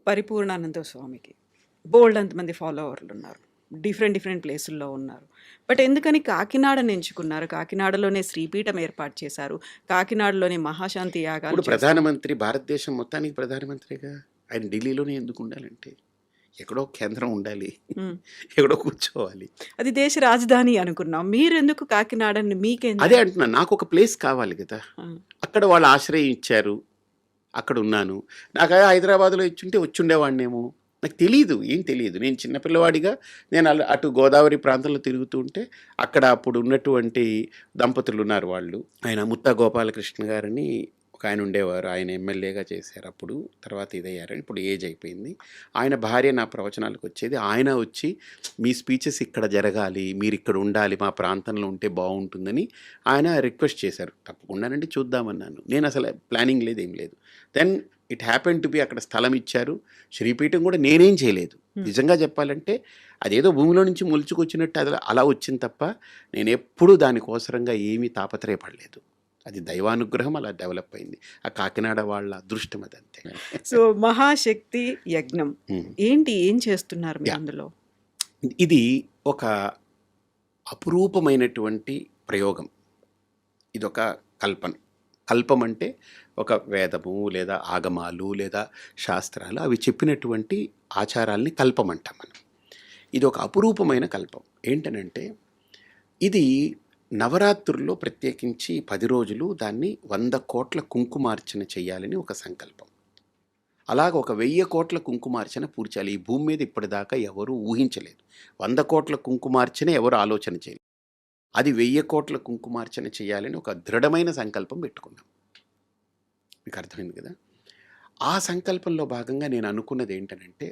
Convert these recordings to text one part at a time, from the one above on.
పరిపూర్ణానంద స్వామికి బోల్డ్ అంతమంది ఫాలోవర్లు ఉన్నారు. డిఫరెంట్ ప్లేసుల్లో ఉన్నారు. బట్ ఎందుకని కాకినాడని ఎంచుకున్నారు? కాకినాడలోనే శ్రీపీఠం ఏర్పాటు చేశారు. కాకినాడలోనే మహాశాంతి యాగాలు ఇప్పుడు చేశారు. ప్రధానమంత్రి, భారతదేశం మొత్తానికి ప్రధానమంత్రిగా ఆయన ఢిల్లీలోనే ఎందుకు ఉండాలంటే, ఎక్కడో కేంద్రం ఉండాలి, హ్మ్. ఎక్కడో కూర్చోవాలి. అది దేశ రాజధాని అనుకున్నాం. మీరెందుకు కాకినాడని మీకెందుకు? అదే అంటున్నా, నాకు ఒక ప్లేస్ కావాలి కదా. ఆ! అక్కడ వాళ్ళు ఆశ్రయం ఇచ్చారు, అక్కడ ఉన్నాను. నాకు హైదరాబాద్లో ఇచ్చుంటే వచ్చుండేవాడినేమో. నాకు తెలియదు, ఏం తెలియదు. నేను చిన్నపిల్లవాడిగా నేను అటు గోదావరి ప్రాంతంలో తిరుగుతూ ఉంటే అక్కడ అప్పుడు ఉన్నటువంటి దంపతులు ఉన్నారు. వాళ్ళు ఆయన ముత్తా గోపాలకృష్ణ గారని ఒక ఆయన ఉండేవారు. ఆయన ఎమ్మెల్యేగా చేశారు అప్పుడు. తర్వాత ఇదయ్యారు. ఇప్పుడు ఏజ్ అయిపోయింది. ఆయన భార్య నా ప్రవచనాలకు వచ్చేది. ఆయన వచ్చి మీ స్పీచెస్ ఇక్కడ జరగాలి, మీరు ఇక్కడ ఉండాలి, మా ప్రాంతంలో ఉంటే బాగుంటుందని ఆయన రిక్వెస్ట్ చేశారు. తప్పకుండానండి, చూద్దామన్నాను. నేను అసలు ప్లానింగ్ లేదు, ఏం లేదు. Then it happen to be అక్కడ స్థలం ఇచ్చారు. శ్రీపీఠం కూడా నేనేం చేయలేదు. నిజంగా చెప్పాలంటే అదేదో భూమిలో నుంచి మొలుచుకొచ్చినట్టు అది అలా వచ్చింది తప్ప నేను ఎప్పుడూ దానికోసరంగా ఏమీ తాపత్రయపడలేదు. అది దైవానుగ్రహం, అలా డెవలప్ అయింది. ఆ కాకినాడ వాళ్ళ అదృష్టం అదంతే. సో మహాశక్తి యజ్ఞం ఏంటి? ఏం చేస్తున్నారు మీరు అందులో? ఇది ఒక అపురూపమైనటువంటి ప్రయోగం. ఇదొక కల్పన. కల్పం అంటే ఒక వేదము లేదా ఆగమాలు లేదా శాస్త్రాలు అవి చెప్పినటువంటి ఆచారాల్ని కల్పం అంటాం మనం. ఇది ఒక అపురూపమైన కల్పం. ఏంటనంటే ఇది నవరాత్రుల్లో ప్రత్యేకించి 10 రోజులు దాన్ని 100 కోట్ల కుంకుమార్చన చేయాలని ఒక సంకల్పం. అలాగ ఒక 1000 కోట్ల కుంకుమార్చన పూర్చాలి. ఈ భూమి మీద ఇప్పటిదాకా ఎవరు ఊహించలేదు. 100 కోట్ల కుంకుమార్చన ఎవరు ఆలోచన చేయలేదు. అది 1000 కోట్ల కుంకుమార్చన చేయాలని ఒక దృఢమైన సంకల్పం పెట్టుకున్నాం. మీకు అర్థమైంది కదా. ఆ సంకల్పంలో భాగంగా నేను అనుకున్నది ఏంటనంటే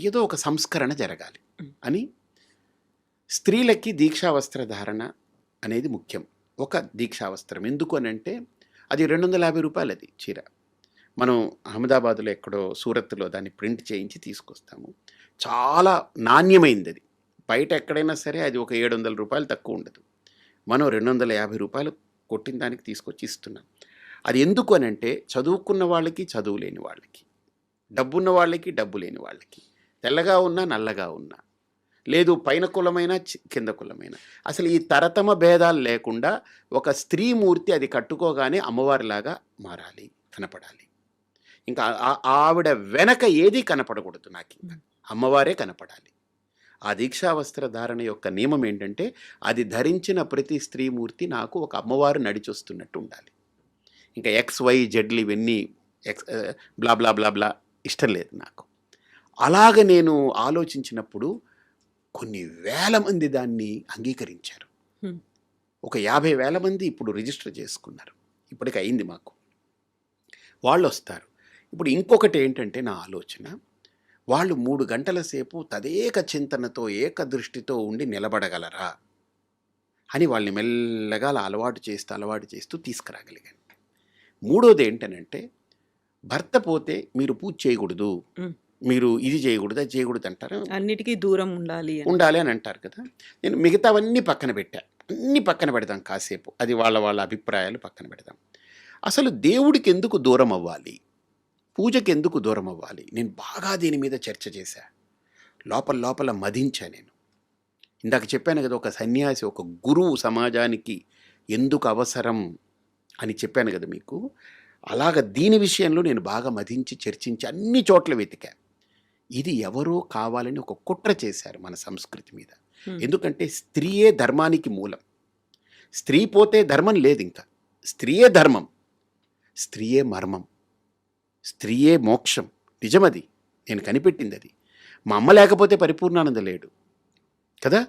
ఏదో ఒక సంస్కరణ జరగాలి అని. స్త్రీలకి దీక్షావస్త్రధారణ అనేది ముఖ్యం. ఒక దీక్షావస్త్రం ఎందుకు అని అంటే అది 250 రూపాయలు అది చీర. మనం అహ్మదాబాద్లో ఎక్కడో సూరత్లో దాన్ని ప్రింట్ చేయించి తీసుకొస్తాము. చాలా నాణ్యమైంది అది. బయట ఎక్కడైనా సరే అది ఒక 700 రూపాయలు తక్కువ ఉండదు. మనం 250 రూపాయలు కొట్టిన దానికి తీసుకొచ్చి ఇస్తున్నాం. అది ఎందుకు అని అంటే చదువుకున్న వాళ్ళకి, చదువు లేని వాళ్ళకి, డబ్బున్న వాళ్ళకి, డబ్బు లేని వాళ్ళకి, తెల్లగా ఉన్నా నల్లగా ఉన్నా, లేదు పైన కులమైన కింద కులమైన, అసలు ఈ తరతమ భేదాలు లేకుండా ఒక స్త్రీమూర్తి అది కట్టుకోగానే అమ్మవారిలాగా మారాలి, కనపడాలి. ఇంకా ఆవిడ వెనక ఏది కనపడకూడదు, నాకు ఇంకా అమ్మవారే కనపడాలి. ఆ దీక్షావస్త్ర ధారణ యొక్క నియమం ఏంటంటే అది ధరించిన ప్రతి స్త్రీమూర్తి నాకు ఒక అమ్మవారు నడిచొస్తున్నట్టు ఉండాలి. ఇంకా XYZలు ఇవన్నీ బ్లా బ్లా బ్లా బ్లా ఇష్టం లేదు నాకు. అలాగ నేను ఆలోచించినప్పుడు కొన్ని వేల మంది దాన్ని అంగీకరించారు. ఒక 50,000 మంది ఇప్పుడు రిజిస్టర్ చేసుకున్నారు. ఇప్పటికి అయింది మాకు. వాళ్ళు వస్తారు. ఇప్పుడు ఇంకొకటి ఏంటంటే నా ఆలోచన, వాళ్ళు 3 గంటల సేపు తదేక చింతనతో ఏకదృష్టితో ఉండి నిలబడగలరా అని వాళ్ళని మెల్లగా అలవాటు చేస్తూ తీసుకురాగలిగాను. మూడోది ఏంటనంటే భర్త పోతే మీరు పూజ చేయకూడదు, మీరు ఇది చేయకూడదు, అది చేయకూడదు అంటారు. అన్నిటికీ దూరం ఉండాలి అని అంటారు కదా. నేను మిగతావన్నీ పక్కన పెట్టా. అన్నీ పక్కన పెడదాం కాసేపు, అది వాళ్ళ అభిప్రాయాలు పక్కన పెడదాం. అసలు దేవుడికి ఎందుకు దూరం అవ్వాలి, పూజకి ఎందుకు దూరం అవ్వాలి, నేను బాగా దీని మీద చర్చ చేశా. లోపల మదించా నేను. ఇందాక చెప్పాను కదా, ఒక సన్యాసి, ఒక గురువు సమాజానికి ఎందుకు అవసరం అని చెప్పాను కదా మీకు. అలాగ దీని విషయంలో నేను బాగా మదించి చర్చించి అన్ని చోట్ల వెతికా. ఇది ఎవరో కావాలని ఒక కుట్ర చేశారు మన సంస్కృతి మీద. ఎందుకంటే స్త్రీయే ధర్మానికి మూలం. స్త్రీ పోతే ధర్మం లేదు, ఇంకా స్త్రీయే ధర్మం, స్త్రీయే మర్మం, స్త్రీయే మోక్షం. నిజమది, నేను కనిపెట్టింది అది. మా అమ్మ లేకపోతే పరిపూర్ణానంద లేడు కదా.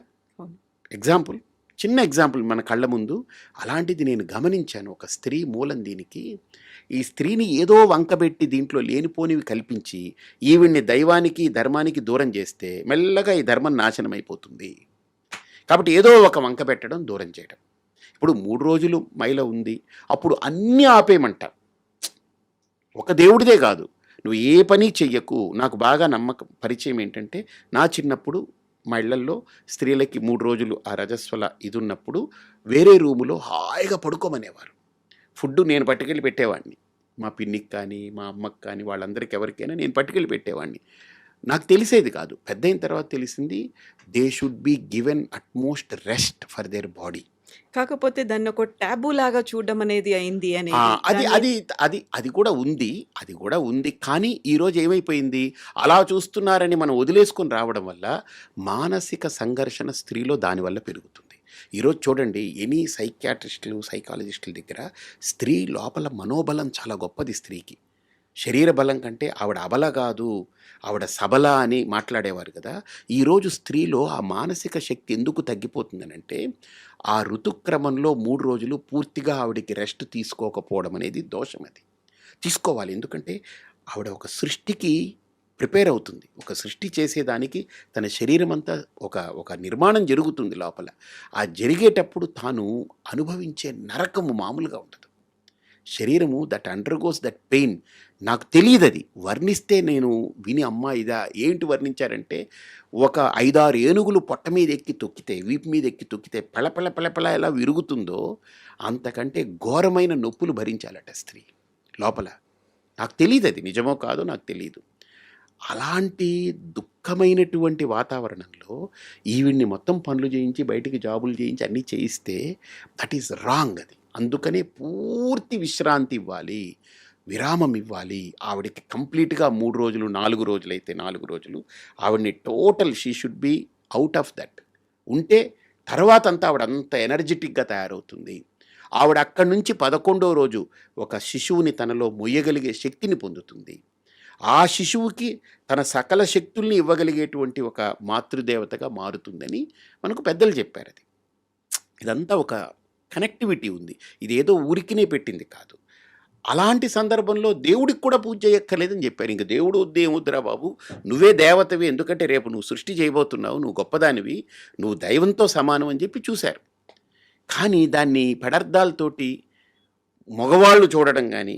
ఎగ్జాంపుల్, చిన్న ఎగ్జాంపుల్ మన కళ్ళ ముందు. అలాంటిది నేను గమనించాను. ఒక స్త్రీ మూలం దీనికి. ఈ స్త్రీని ఏదో వంకబెట్టి దీంట్లో లేనిపోనివి కల్పించి ఈవిడ్ని దైవానికి, ధర్మానికి దూరం చేస్తే మెల్లగా ఈ ధర్మం నాశనం అయిపోతుంది. కాబట్టి ఏదో ఒక వంక పెట్టడం, దూరం చేయడం. ఇప్పుడు 3 రోజులు మైల ఉంది, అప్పుడు అన్నీ ఆపేయమంట. ఒక దేవుడిదే కాదు, నువ్వు ఏ పని చెయ్యకు. నాకు బాగా పరిచయం ఏంటంటే, నా చిన్నప్పుడు మా ఇళ్లల్లో స్త్రీలకి 3 రోజులు ఆ రజస్వల ఇది ఉన్నప్పుడు వేరే రూములో హాయిగా పడుకోమనేవారు. ఫుడ్ నేను పట్టుకెళ్ళి పెట్టేవాడిని. మా పిన్నికి కానీ, మా అమ్మకి కానీ, వాళ్ళందరికీ ఎవరికైనా నేను పట్టుకెళ్ళి పెట్టేవాడిని. నాకు తెలిసేది కాదు. పెద్దయిన తర్వాత తెలిసింది they should be given utmost rest for their body. కాకపోతే దాన్నొక టాబూ లాగా చూడడం అనేది అయింది ఆ! అనేది. అది దాన్ని అది అది అది కూడా ఉంది. అది కూడా ఉంది. కానీ ఈరోజు ఏమైపోయింది, అలా చూస్తున్నారని మనం వదిలేసుకొని రావడం వల్ల మానసిక సంఘర్షణ స్త్రీలో దానివల్ల పెరుగుతుంది. ఈరోజు చూడండి ఎనీ సైకియాట్రిస్టులు, సైకాలజిస్టుల దగ్గర స్త్రీ లోపల మనోబలం చాలా గొప్పది స్త్రీకి. శరీర బలం కంటే ఆవిడ అబల కాదు, ఆవిడ సబల అని మాట్లాడేవారు కదా! ఈరోజు స్త్రీలో ఆ మానసిక శక్తి ఎందుకు తగ్గిపోతుందనంటే, ఆ ఋతుక్రమంలో 3 రోజులు పూర్తిగా ఆవిడకి రెస్ట్ తీసుకోకపోవడం అనేది దోషం అది. తీసుకోవాలి. ఎందుకంటే ఆవిడ ఒక సృష్టికి ప్రిపేర్ అవుతుంది. ఒక సృష్టి చేసేదానికి తన శరీరం అంతా ఒక నిర్మాణం జరుగుతుంది లోపల. ఆ జరిగేటప్పుడు తాను అనుభవించే నరకము మామూలుగా ఉండదు. శరీరము దట్ అండర్‌గోస్ దట్ పెయిన్. నాకు తెలీదది. వర్ణిస్తే నేను విని అమ్మా ఇదా ఏంటి వర్ణించారంటే, ఒక 5, 6 ఏనుగులు పొట్ట మీద ఎక్కి తొక్కితే, వీపు మీద ఎక్కి తొక్కితే పెళ ఎలా విరుగుతుందో, అంతకంటే ఘోరమైన నొప్పులు భరించాలట స్త్రీ లోపల. నాకు తెలీదది నిజమో కాదో నాకు తెలీదు. అలాంటి దుఃఖమైనటువంటి వాతావరణంలో ఈవిడ్ని మొత్తం పనులు చేయించి, బయటికి జాబులు చేయించి అన్నీ చేయిస్తే దట్ ఈస్ రాంగ్ అది. అందుకనే పూర్తి విశ్రాంతి ఇవ్వాలి. విరామం ఇవ్వాలి. ఆవిడకి కంప్లీట్‌గా 3 రోజులు, 4 రోజులైతే 4 రోజులు ఆవిడని total she should be out of that. ఉంటే తర్వాతంతా ఆవిడ అంత ఎనర్జిటిక్‌గా తయారవుతుంది. ఆవిడ అక్కడి నుంచి 11వ రోజు ఒక శిశువుని తనలో మొయ్యగలిగే శక్తిని పొందుతుంది. ఆ శిశువుకి తన సకల శక్తుల్ని ఇవ్వగలిగేటువంటి ఒక మాతృదేవతగా మారుతుందని మనకు పెద్దలు చెప్పారది. ఇదంతా ఒక కనెక్టివిటీ ఉంది. ఇదేదో ఊరికినే పెట్టింది కాదు. అలాంటి సందర్భంలో దేవుడికి కూడా పూజ చేయక్కర్లేదని చెప్పారు. ఇంక దేవుడు వద్దు ఏమొద్దురా బాబు, నువ్వే దేవతవి, ఎందుకంటే రేపు నువ్వు సృష్టి చేయబోతున్నావు, నువ్వు గొప్పదానివి, నువ్వు దైవంతో సమానం అని చెప్పి చూశారు. కానీ దాన్ని పెడర్థాలతోటి మగవాళ్ళు చూడడం కానీ,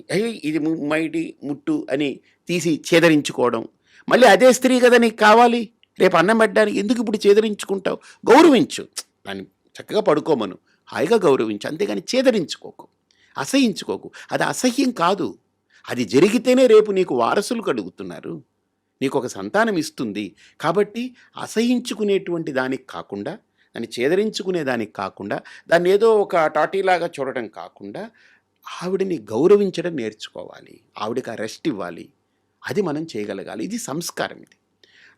ఇది మైటి ముట్టు అని తీసి ఛేదరించుకోవడం, మళ్ళీ అదే స్త్రీ కదా నీకు కావాలి, రేపు అన్నం పెట్టడానికి ఎందుకు ఇప్పుడు ఛేదరించుకుంటావు? గౌరవించు, దాన్ని చక్కగా పడుకోమను, హాయిగా గౌరవించు, అంతేగాని ఛేదరించుకోకు, అసహించుకోకు. అది అసహ్యం కాదు. అది జరిగితేనే రేపు నీకు వారసులు కలుగుతున్నారు, నీకు ఒక సంతానం ఇస్తుంది. కాబట్టి అసహించుకునేటువంటి దానికి కాకుండా, దాన్ని ఛేదరించుకునే దానికి కాకుండా, దాన్ని ఏదో ఒక టాటీలాగా చూడటం కాకుండా ఆవిడని గౌరవించడం నేర్చుకోవాలి. ఆవిడకి ఆ రెస్ట్ ఇవ్వాలి. అది మనం చేయగలగాలి. ఇది సంస్కారం. ఇది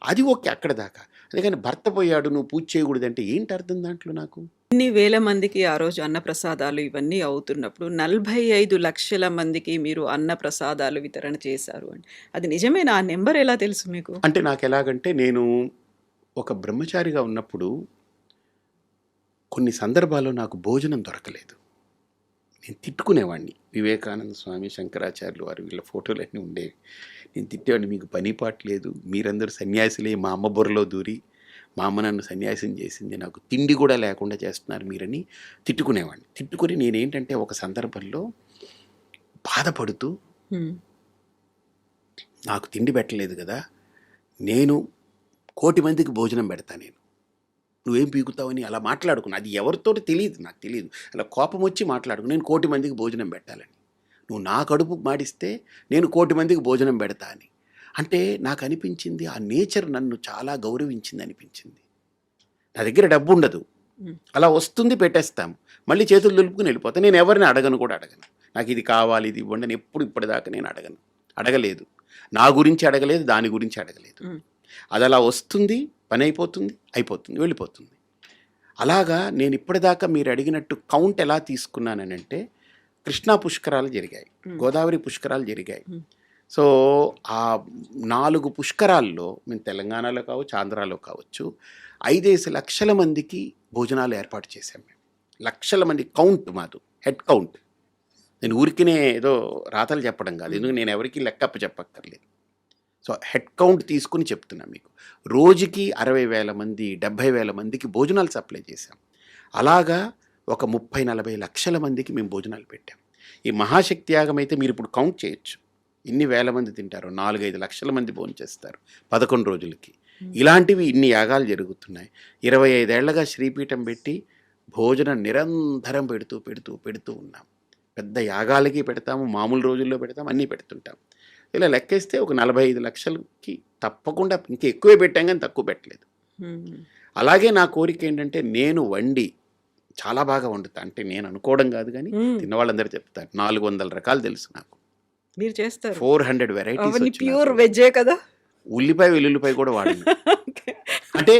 అది ఓకే అక్కడ దాకా. అందుకని భర్త పోయాడు నువ్వు పూజ చేయకూడదంటే ఏంటి అర్థం దాంట్లో నాకు? ఇన్ని వేల మందికి ఆ రోజు అన్నప్రసాదాలు ఇవన్నీ అవుతున్నప్పుడు 45 లక్షల మందికి మీరు అన్నప్రసాదాలు వితరణ చేశారు అని. అది నిజమేనా? ఆ నెంబర్ ఎలా తెలుసు మీకు? అంటే నాకు ఎలాగంటే, నేను ఒక బ్రహ్మచారిగా ఉన్నప్పుడు కొన్ని సందర్భాల్లో నాకు భోజనం దొరకలేదు. నేను తిట్టుకునేవాడిని. వివేకానంద స్వామి, శంకరాచార్యులు వారు వీళ్ళ ఫోటోలన్నీ ఉండేవి. నేను తిట్టేవాడిని, మీకు పని పాట లేదు, మీరందరూ సన్యాసులే మా అమ్మ బుర్రలో దూరి మా అమ్మ నన్ను సన్యాసం చేసింది, నాకు తిండి కూడా లేకుండా చేస్తున్నారు మీరని తిట్టుకునేవాడిని. తిట్టుకుని నేనేంటంటే ఒక సందర్భంలో బాధపడుతూ, నాకు తిండి పెట్టలేదు కదా, నేను 1,000,000 మందికి భోజనం పెడతా, నేను నువ్వేం పీకుతావని అలా మాట్లాడుకున్నా. అది ఎవరితోటి తెలియదు, నాకు తెలియదు. అలా కోపం వచ్చి మాట్లాడుకు, నేను 1,000,000 మందికి భోజనం పెట్టాలని, నువ్వు నా కడుపు మాడిస్తే నేను 1,000,000 మందికి భోజనం పెడతా అని. అంటే నాకు అనిపించింది, ఆ నేచర్ నన్ను చాలా గౌరవించింది అనిపించింది. నా దగ్గర డబ్బు ఉండదు, అలా వస్తుంది పెట్టేస్తాం, మళ్ళీ చేతులు దులుపుకుని వెళ్ళిపోతాను. నేను ఎవరిని అడగను కూడా అడగను. నాకు ఇది కావాలి, ఇది ఇవ్వండి అని ఇప్పటిదాకా నేను అడగలేదు. నా గురించి అడగలేదు, దాని గురించి అడగలేదు. అది అలా వస్తుంది, పని అయిపోతుంది, వెళ్ళిపోతుంది. అలాగా నేను ఇప్పటిదాకా మీరు అడిగినట్టు కౌంట్ ఎలా తీసుకున్నానంటే, కృష్ణా పుష్కరాలు జరిగాయి, గోదావరి పుష్కరాలు జరిగాయి. సో ఆ 4 పుష్కరాల్లో మేము తెలంగాణలో కావచ్చు, ఆంధ్రాలో కావచ్చు, 5 లక్షల మందికి భోజనాలు ఏర్పాటు చేశాం మేము. లక్షల మంది కౌంట్ మాది, హెడ్ కౌంట్. నేను ఊరికినే ఏదో రాతలు చెప్పడం కాదు, ఎందుకు నేను ఎవరికి లెక్కప్ప చెప్పక్కర్లేదు. సో హెడ్ కౌంట్ తీసుకుని చెప్తున్నాను మీకు. రోజుకి 60,000 మంది, 70,000 మందికి భోజనాలు సప్లై చేశాం. అలాగా ఒక 30-40 లక్షల మందికి మేము భోజనాలు పెట్టాం. ఈ మహాశక్తి యాగం అయితే మీరు ఇప్పుడు కౌంట్ చేయొచ్చు, ఇన్ని వేల మంది తింటారు, 4-5 లక్షల మంది భోజనం చేస్తారు 11 రోజులకి. ఇలాంటివి ఇన్ని యాగాలు జరుగుతున్నాయి. 25 ఏళ్లగా శ్రీపీఠం పెట్టి భోజనం నిరంతరం పెడుతూ ఉన్నాం. పెద్ద యాగాలకి పెడతాము, మామూలు రోజుల్లో పెడతాము, అన్నీ పెడుతుంటాం. ఇలా లెక్కేస్తే ఒక 45 లక్షలకి తప్పకుండా ఇంకా ఎక్కువే పెట్టాం కానీ తక్కువ పెట్టలేదు. అలాగే నా కోరిక ఏంటంటే నేను వండి చాలా బాగా వండుతా. అంటే నేను అనుకోవడం కాదు కానీ తిన్నవాళ్ళందరూ చెప్తారు. 400 రకాలు తెలుసు నాకు. మీరు చేస్తారు 400 వెరైటీస్. అవన్నీ ప్యూర్ వెజ్జే కదా. ఉల్లిపాయ వెల్లుల్లిపాయ కూడా వాడను. అంటే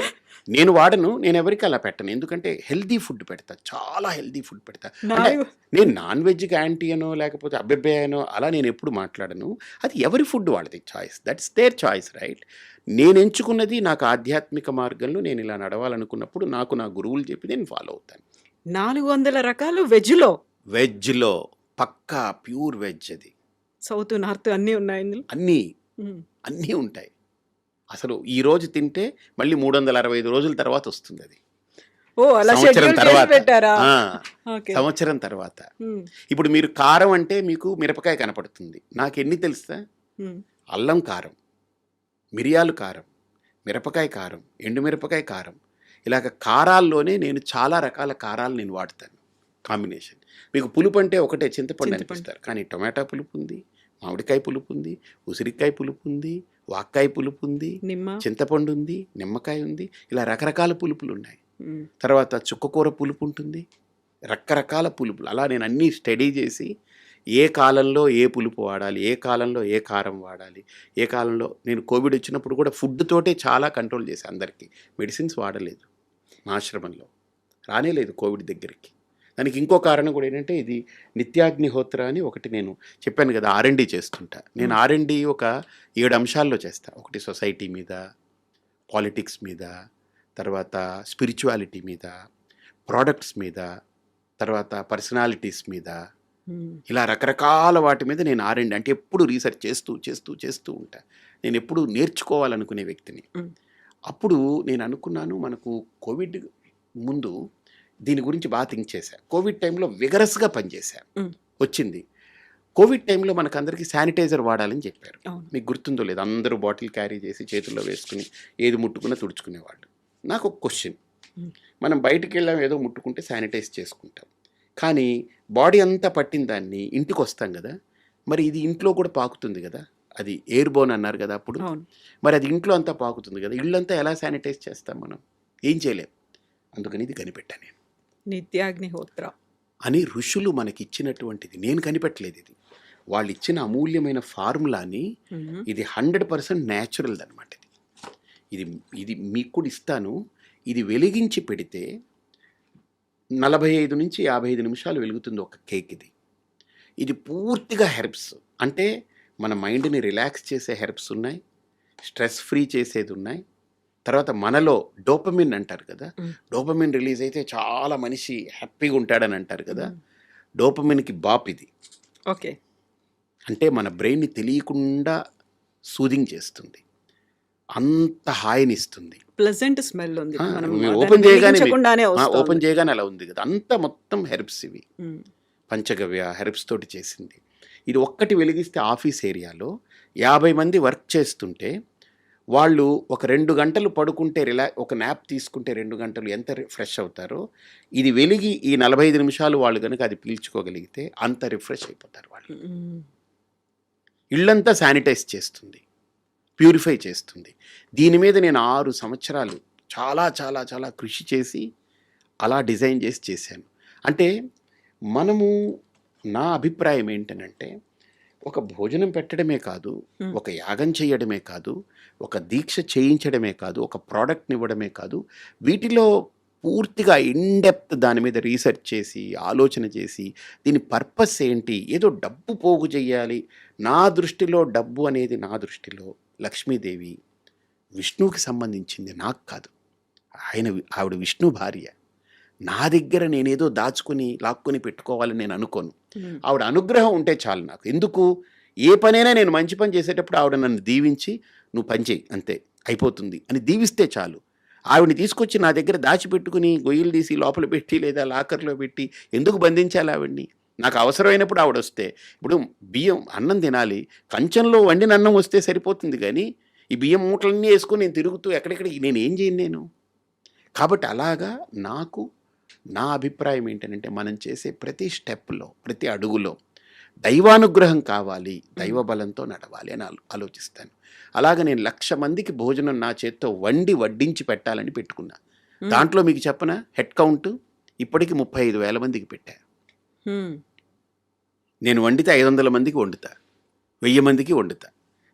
నేను వాడను, నేను ఎవరికి అలా పెట్టను. ఎందుకంటే హెల్దీ ఫుడ్ పెడతా, చాలా హెల్దీ ఫుడ్ పెడతా. అంటే నేను నాన్ వెజ్కి యాంటీ అనో లేకపోతే అబ్బెబ్బే అనో అలా నేను ఎప్పుడు మాట్లాడను. అది ఎవరి ఫుడ్ వాళ్ళది choice, that's their choice, right? నేను ఎంచుకున్నది నాకు ఆధ్యాత్మిక మార్గంలో నేను ఇలా నడవాలనుకున్నప్పుడు నాకు నా గురువులు చెప్పి నేను ఫాలో అవుతాను. 400 రకాలు వెజ్లో పక్కా ప్యూర్ వెజ్. అది సౌత్ నార్త్ అన్నీ ఉన్నాయి ఇందులో. అన్నీ ఉంటాయి. అసలు ఈ రోజు తింటే మళ్ళీ 365 రోజుల తర్వాత వస్తుంది. అది సంవత్సరం తర్వాత. ఇప్పుడు మీరు కారం అంటే మీకు మిరపకాయ కనపడుతుంది, నాకు ఎన్ని తెలుసా? అల్లం కారం, మిరియాలు కారం, మిరపకాయ కారం, ఎండుమిరపకాయ కారం, ఇలాగ కారాల్లోనే నేను చాలా రకాల కారాలు నేను వాడతాను కాంబినేషన్. మీకు పులుపు అంటే ఒకటే చింతపండు అనిపిస్తారు, కానీ టొమాటో పులుపు ఉంది, మామిడికాయ పులుపు ఉంది, ఉసిరికాయ పులుపు ఉంది, వాక్కాయ పులుపు ఉంది, చింతపండు ఉంది, నిమ్మకాయ ఉంది, ఇలా రకరకాల పులుపులు ఉన్నాయి. తర్వాత చుక్కకూర పులుపు ఉంటుంది, రకరకాల పులుపులు. అలా నేను అన్నీ స్టడీ చేసి ఏ కాలంలో ఏ పులుపు వాడాలి, ఏ కాలంలో ఏ కారం వాడాలి, ఏ కాలంలో. నేను కోవిడ్ వచ్చినప్పుడు కూడా ఫుడ్ తోటే చాలా కంట్రోల్ చేశాను అందరికీ. మెడిసిన్స్ వాడలేదు, మా ఆశ్రమంలో రానేలేదు కోవిడ్ దగ్గరికి. దానికి ఇంకో కారణం కూడా ఏంటంటే ఇది నిత్యాగ్నిహోత్ర అని ఒకటి నేను చెప్పాను కదా, R&D చేస్తుంటా. నేను R&D ఒక 7 అంశాల్లో చేస్తా. ఒకటి సొసైటీ మీద, పాలిటిక్స్ మీద, తర్వాత స్పిరిచువాలిటీ మీద, ప్రోడక్ట్స్ మీద, తర్వాత పర్సనాలిటీస్ మీద, ఇలా రకరకాల వాటి మీద నేను R&D అంటే ఎప్పుడు రీసెర్చ్ చేస్తూ ఉంటా. నేను ఎప్పుడు నేర్చుకోవాలనుకునే వ్యక్తిని. అప్పుడు నేను అనుకున్నాను, మనకు కోవిడ్ ముందు దీని గురించి బాగా థింక్ చేశా. కోవిడ్ టైంలో విగరస్గా పనిచేశా. వచ్చింది కోవిడ్ టైంలో మనకు అందరికీ శానిటైజర్ వాడాలని చెప్పారు. మీకు గుర్తుందో లేదు, అందరూ బాటిల్ క్యారీ చేసి చేతుల్లో వేసుకుని ఏది ముట్టుకున్నా తుడుచుకునేవాళ్ళు. నాకు ఒక క్వశ్చన్, మనం బయటికి వెళ్ళాం ఏదో ముట్టుకుంటే శానిటైజ్ చేసుకుంటాం, కానీ బాడీ అంతా పట్టిన దాన్ని ఇంటికి వస్తాం కదా, మరి ఇది ఇంట్లో కూడా పాకుతుంది కదా, అది ఎయిర్ బోన్ అన్నారు కదా అప్పుడు, మరి అది ఇంట్లో అంతా పాకుతుంది కదా, ఇళ్ళంతా ఎలా శానిటైజ్ చేస్తాం మనం? ఏం చేయలేం. అందుకని ఇది కనిపెట్టాను నేను, నిత్యాగ్నిహోత్ర అని. ఋషులు మనకి ఇచ్చినటువంటిది, నేను కనిపెట్టలేదు ఇది, వాళ్ళు ఇచ్చిన అమూల్యమైన ఫార్ములాని. ఇది 100% న్యాచురల్ అనమాట. ఇది మీకు కూడా ఇస్తాను. ఇది వెలిగించి పెడితే 45 నుంచి 55 నిమిషాలు వెలుగుతుంది ఒక కేక్. ఇది పూర్తిగా హెర్బ్స్, అంటే మన మైండ్ని రిలాక్స్ చేసే హెర్బ్స్ ఉన్నాయి, స్ట్రెస్ ఫ్రీ చేసేది ఉన్నాయి. తర్వాత మనలో డోపమిన్ అంటారు కదా, డోపమిన్ రిలీజ్ అయితే చాలా మనిషి హ్యాపీగా ఉంటాడని అంటారు కదా, డోపమిన్కి బాప్ ఇది. ఓకే, అంటే మన బ్రెయిన్ని తెలియకుండా సూదింగ్ చేస్తుంది, అంత హాయినిస్తుంది, ప్లెజెంట్ స్మెల్ ఉంది. ఓపెన్ చేయగానే అలా ఉంది కదా. అంతా మొత్తం హెర్బ్స్, ఇవి పంచగవ్య హెర్బ్స్ తోటి చేసింది. ఇది ఒక్కటి వెలిగిస్తే ఆఫీస్ ఏరియాలో 50 మంది వర్క్ చేస్తుంటే వాళ్ళు ఒక 2 గంటలు పడుకుంటే ఒక న్యాప్ తీసుకుంటే 2 గంటలు ఎంత ఫ్రెష్ అవుతారో, ఇది వెలిగి ఈ 45 నిమిషాలు వాళ్ళు కనుక అది పీల్చుకోగలిగితే అంత రిఫ్రెష్ అయిపోతారు వాళ్ళు. ఇళ్ళంతా శానిటైజ్ చేస్తుంది, ప్యూరిఫై చేస్తుంది. దీని మీద నేను 6 సంవత్సరాలు చాలా చాలా చాలా కృషి చేసి అలా డిజైన్ చేసి చేశాను. అంటే మనము, నా అభిప్రాయం ఏంటనంటే, ఒక భోజనం పెట్టడమే కాదు, ఒక యాగం చేయడమే కాదు, ఒక దీక్ష చేయించడమే కాదు, ఒక ప్రోడక్ట్ని ఇవ్వడమే కాదు, వీటిలో పూర్తిగా ఇన్డెప్త్ దాని మీద రీసెర్చ్ చేసి ఆలోచన చేసి దీని పర్పస్ ఏంటి, ఏదో డబ్బు పోగు చేయాలి. నా దృష్టిలో డబ్బు అనేది, నా దృష్టిలో లక్ష్మీదేవి విష్ణువుకి సంబంధించింది, నాకు కాదు. ఆవిడ విష్ణు భార్య. నా దగ్గర నేనేదో దాచుకొని లాక్కొని పెట్టుకోవాలని నేను అనుకోను. ఆవిడ అనుగ్రహం ఉంటే చాలు నాకు. ఎందుకు, ఏ పనైనా నేను మంచి పని చేసేటప్పుడు ఆవిడ నన్ను దీవించి నువ్వు పని చేయి అంతే అయిపోతుంది అని దీవిస్తే చాలు. ఆవిడని తీసుకొచ్చి నా దగ్గర దాచిపెట్టుకుని గొయ్యలు తీసి లోపల పెట్టి లేదా లాకర్లో పెట్టి ఎందుకు బంధించాలి ఆవిడ్ని? నాకు అవసరమైనప్పుడు ఆవిడ వస్తే, ఇప్పుడు బియ్యం అన్నం తినాలి, కంచంలో వండిన అన్నం వస్తే సరిపోతుంది, కానీ ఈ బియ్యం మూటలన్నీ వేసుకొని నేను తిరుగుతూ ఎక్కడెక్కడ నేను ఏం చేయను నేను. కాబట్టి అలాగా నాకు నా అభిప్రాయం ఏంటంటే మనం చేసే ప్రతి స్టెప్లో, ప్రతి అడుగులో దైవానుగ్రహం కావాలి, దైవ బలంతో నడవాలి అని ఆలోచిస్తాను. అలాగ నేను 1,00,000 మందికి భోజనం నా చేత్తో వడ్డించి పెట్టాలని పెట్టుకున్నా. హ్మ్. దాంట్లో మీకు చెప్పనా, హెడ్ కౌంట్ ఇప్పటికి 35,000 మందికి పెట్టా. హ్మ్. నేను వండితే 500 మందికి వండుతా, 1000 మందికి వండుతా.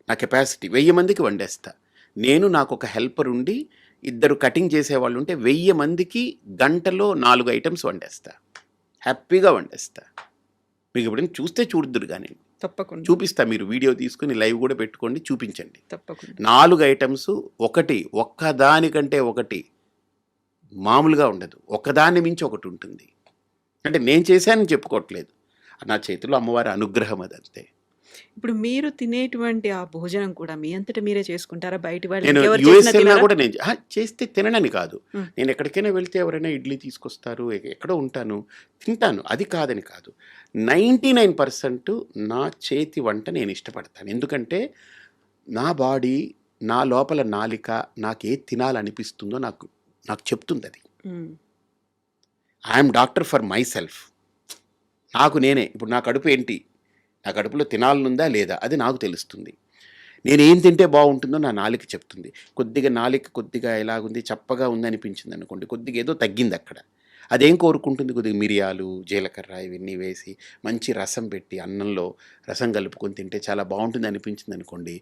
నా కెపాసిటీ 1000 మందికి వండేస్తా. నాకు ఒక హెల్పర్ ఉండి 2 కటింగ్ చేసేవాళ్ళు ఉంటే 1000 మందికి గంటలో 4 ఐటమ్స్ వండేస్తా. హ్యాపీగా వండేస్తా. మీకు ఎప్పుడైనా చూస్తే చూడుదురు కానీ తప్పకుండా. చూపిస్తా. మీరు వీడియో తీసుకుని లైవ్ కూడా పెట్టుకోండి, చూపించండి. తప్పకుండా. 4 ఐటమ్స్ ఒక్కదానికంటే ఒకటి మామూలుగా ఉండదు. ఒకదాన్ని మించి ఒకటి ఉంటుంది. అంటే నేను చేశానని చెప్పుకోవట్లేదు, నా చేతిలో అమ్మవారి అనుగ్రహం అదంతే. ఇప్పుడు మీరు తినేటువంటి ఆ భోజనం కూడా మీ అంతట మీరే చేసుకుంటారా? బయటి వాళ్ళు నేను ఇంకెవరు యూఎస్ చేసినా వెళ్ళినా తినరా? కూడా నేను చేస్తే తిననని కాదు. హ్మ్. నేను ఎక్కడికైనా వెళ్తే ఎవరైనా ఇడ్లీ తీసుకొస్తారు, ఎక్కడో ఉంటాను, తింటాను. అది కాదని కాదు. 99% నా చేతి వంట నేను ఇష్టపడతాను. ఎందుకంటే నా బాడీ, నా లోపల నాలిక నాకేది తినాలనిపిస్తుందో నాకు చెప్తుంది అది. హ్మ్. I'm doctor for my self. నాకు నేనే. ఇప్పుడు నా కడుపు ఏంటి, నా కడుపులో తినాలనుందా లేదా అది నాకు తెలుస్తుంది. నేనేం తింటే బాగుంటుందో నా నాలిక చెప్తుంది. కొద్దిగా ఎలాగుంది, చప్పగా ఉంది అనిపించింది అనుకోండి, కొద్దిగా ఏదో తగ్గింది అక్కడ. అదేం కోరుకుంటుంది, కొద్దిగా మిరియాలు, జీలకర్ర ఇవన్నీ వేసి మంచి రసం పెట్టి అన్నంలో రసం కలుపుకొని తింటే చాలా బాగుంటుంది అనిపించింది అనుకోండి,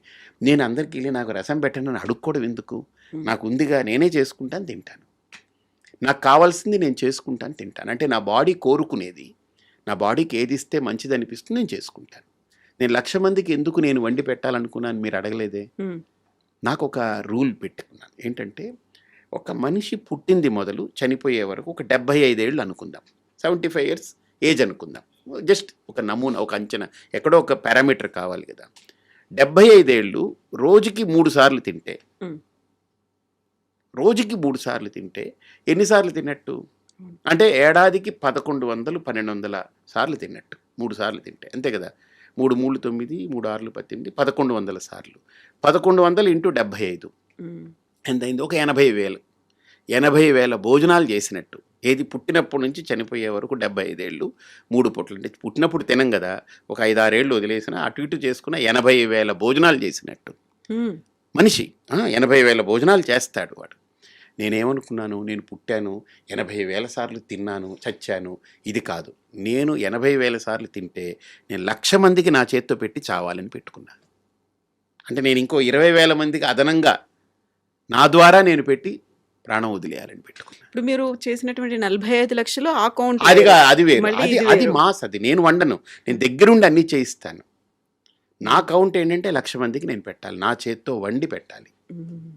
నేను అందరికీ వెళ్ళి నాకు రసం పెట్టండి అని అడుక్కోవడం ఎందుకు? నాకు ఉందిగా, నేనే చేసుకుంటాను, తింటాను. నాకు కావాల్సింది నేను చేసుకుంటాను, తింటాను. అంటే నా బాడీ కోరుకునేది, నా బాడీకి ఏది ఇస్తే మంచిది అనిపిస్తుంది నేను చేసుకుంటాను. నేను 1,00,000 మందికి ఎందుకు నేను వండి పెట్టాలనుకున్నాను మీరు అడగలేదే. హ్మ్. నాకు ఒక రూల్ పెట్టుకున్నాను. ఏంటంటే, ఒక మనిషి పుట్టింది మొదలు చనిపోయే వరకు ఒక 75 ఏళ్ళు అనుకుందాం, 75 ఇయర్స్ ఏజ్ అనుకుందాం. జస్ట్ ఒక నమూనా, ఒక అంచనా, ఎక్కడో ఒక పారామీటర్ కావాలి కదా. 75 ఏళ్ళు రోజుకి 3 సార్లు తింటే, హ్మ్. రోజుకి 3 సార్లు తింటే ఎన్నిసార్లు తిన్నట్టు? అంటే ఏడాదికి 1100, 1200 సార్లు తిన్నట్టు. 3 సార్లు తింటే అంతే కదా. 3 3 9, 3 6 18, 1100 సార్లు. 1100 ఇంటూ 75 హ్మ్. ఎంతైంది? ఒక 80,000. 80,000 భోజనాలు చేసినట్టు. ఏది, పుట్టినప్పటి నుంచి చనిపోయే వరకు 75 ఏళ్ళు 3 పూటలు. అంటే పుట్టినప్పుడు తినం కదా, ఒక 5, 6 ఏళ్ళు వదిలేసిన అటు ఇటు చేసుకున్న 80,000 భోజనాలు చేసినట్టు హ్మ్. మనిషి. 80,000 భోజనాలు చేస్తాడు వాడు. నేనేమనుకున్నాను, నేను పుట్టాను, 80,000 సార్లు తిన్నాను, చచ్చాను, ఇది కాదు. నేను 80,000 సార్లు తింటే నేను 1,00,000 మందికి నా చేత్తో పెట్టి చావాలని పెట్టుకున్నాను. అంటే నేను ఇంకో 20,000 మందికి అదనంగా నా ద్వారా నేను పెట్టి ప్రాణం వదిలేయాలని పెట్టుకున్నాను. ఇప్పుడు మీరు చేసినటువంటి 45 లక్షలు ఆ కౌంట్ అది వేరు. మళ్ళీ అది ఇది అది వేరు. మాస్. అది నేను వండను, నేను దగ్గరుండి అన్నీ చేయిస్తాను. నా కౌంట్ ఏంటంటే 1,00,000 మందికి నేను పెట్టాలి, నా చేత్తో వండి పెట్టాలి.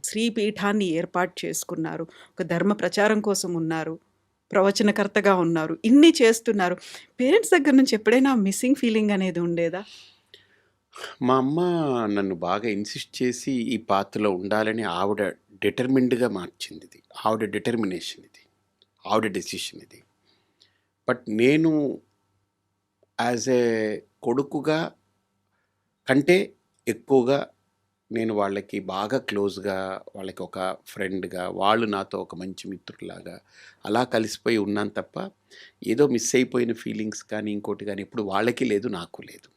శ్రీపీఠాన్ని ఏర్పాటు చేసుకున్నారు. ఒక ధర్మ ప్రచారం కోసం ఉన్నారు. ప్రవచనకర్తగా ఉన్నారు. ఇన్ని చేస్తున్నారు. పేరెంట్స్ దగ్గర నుంచి ఎప్పుడైనా మిస్సింగ్ ఫీలింగ్ అనేది ఉండేదా? మా అమ్మ నన్ను బాగా ఇన్సిస్ట్ చేసి ఈ పాత్రలో ఉండాలని ఆవిడ డిటర్మిన్డ్గా మార్చింది. ఇది ఆవిడ డిటర్మినేషన్, ఇది ఆవిడ డెసిషన్ ఇది. బట్ నేను యాజ్ ఏ కొడుకుగా కంటే ఎక్కువగా నేను వాళ్ళకి బాగా క్లోజ్గా, వాళ్ళకి ఒక ఫ్రెండ్గా, వాళ్ళు నాతో ఒక మంచి మిత్రులాగా అలా కలిసిపోయి ఉన్నాను తప్ప ఏదో మిస్ అయిపోయిన ఫీలింగ్స్ కానీ ఇంకోటి కానీ ఇప్పుడు వాళ్ళకి లేదు, నాకు లేదు.